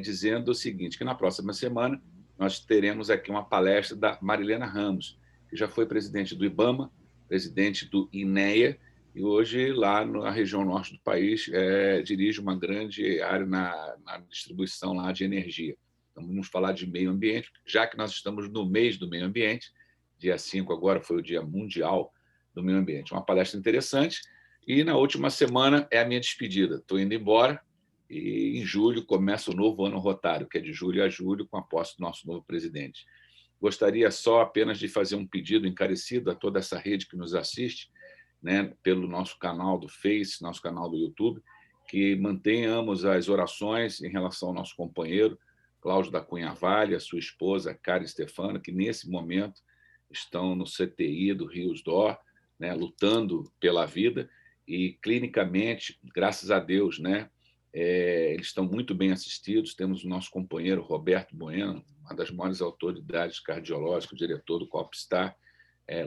dizendo o seguinte, que na próxima semana nós teremos aqui uma palestra da Marilena Ramos, que já foi presidente do IBAMA, presidente do INEA, e hoje, lá na região norte do país, dirige uma grande área na distribuição lá de energia. Então, vamos falar de meio ambiente, já que nós estamos no mês do meio ambiente, dia 5 agora foi o Dia Mundial do Meio Ambiente. Uma palestra interessante. E na última semana é a minha despedida. Estou indo embora e em julho começa o novo ano rotário, que é de julho a julho, com a posse do nosso novo presidente. Gostaria só apenas de fazer um pedido encarecido a toda essa rede que nos assiste, né, pelo nosso canal do Face, nosso canal do YouTube, que mantenhamos as orações em relação ao nosso companheiro, Cláudio da Cunha Vale, a sua esposa, Karen Stefano, que nesse momento estão no CTI do Rios d'Or, né, lutando pela vida, e clinicamente, graças a Deus, né, eles estão muito bem assistidos. Temos o nosso companheiro Roberto Bueno, uma das maiores autoridades cardiológicas, diretor do COPSTAR,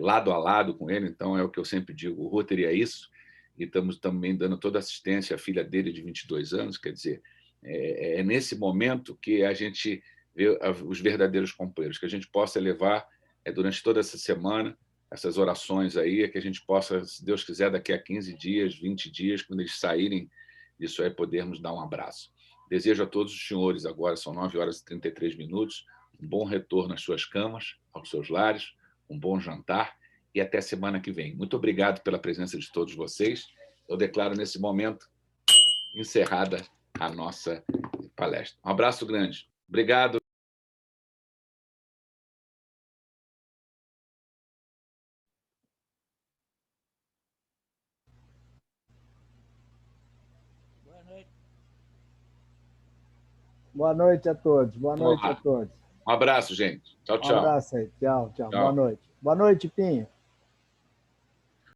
lado a lado com ele. Então, é o que eu sempre digo, o Rotary é isso, e estamos também dando toda assistência à filha dele de 22 anos, quer dizer, é nesse momento que a gente vê os verdadeiros companheiros, que a gente possa levar durante toda essa semana, essas orações aí, que a gente possa, se Deus quiser, daqui a 15 dias, 20 dias, quando eles saírem disso aí, podermos dar um abraço. Desejo a todos os senhores, agora são 9 horas e 33 minutos, um bom retorno às suas camas, aos seus lares, um bom jantar e até semana que vem. Muito obrigado pela presença de todos vocês. Eu declaro nesse momento encerrada a nossa palestra. Um abraço grande. Obrigado. Boa noite a todos. Boa noite a todos. Um abraço, gente. Tchau, tchau. Um abraço aí. Tchau, tchau. Boa noite. Boa noite, Pinho.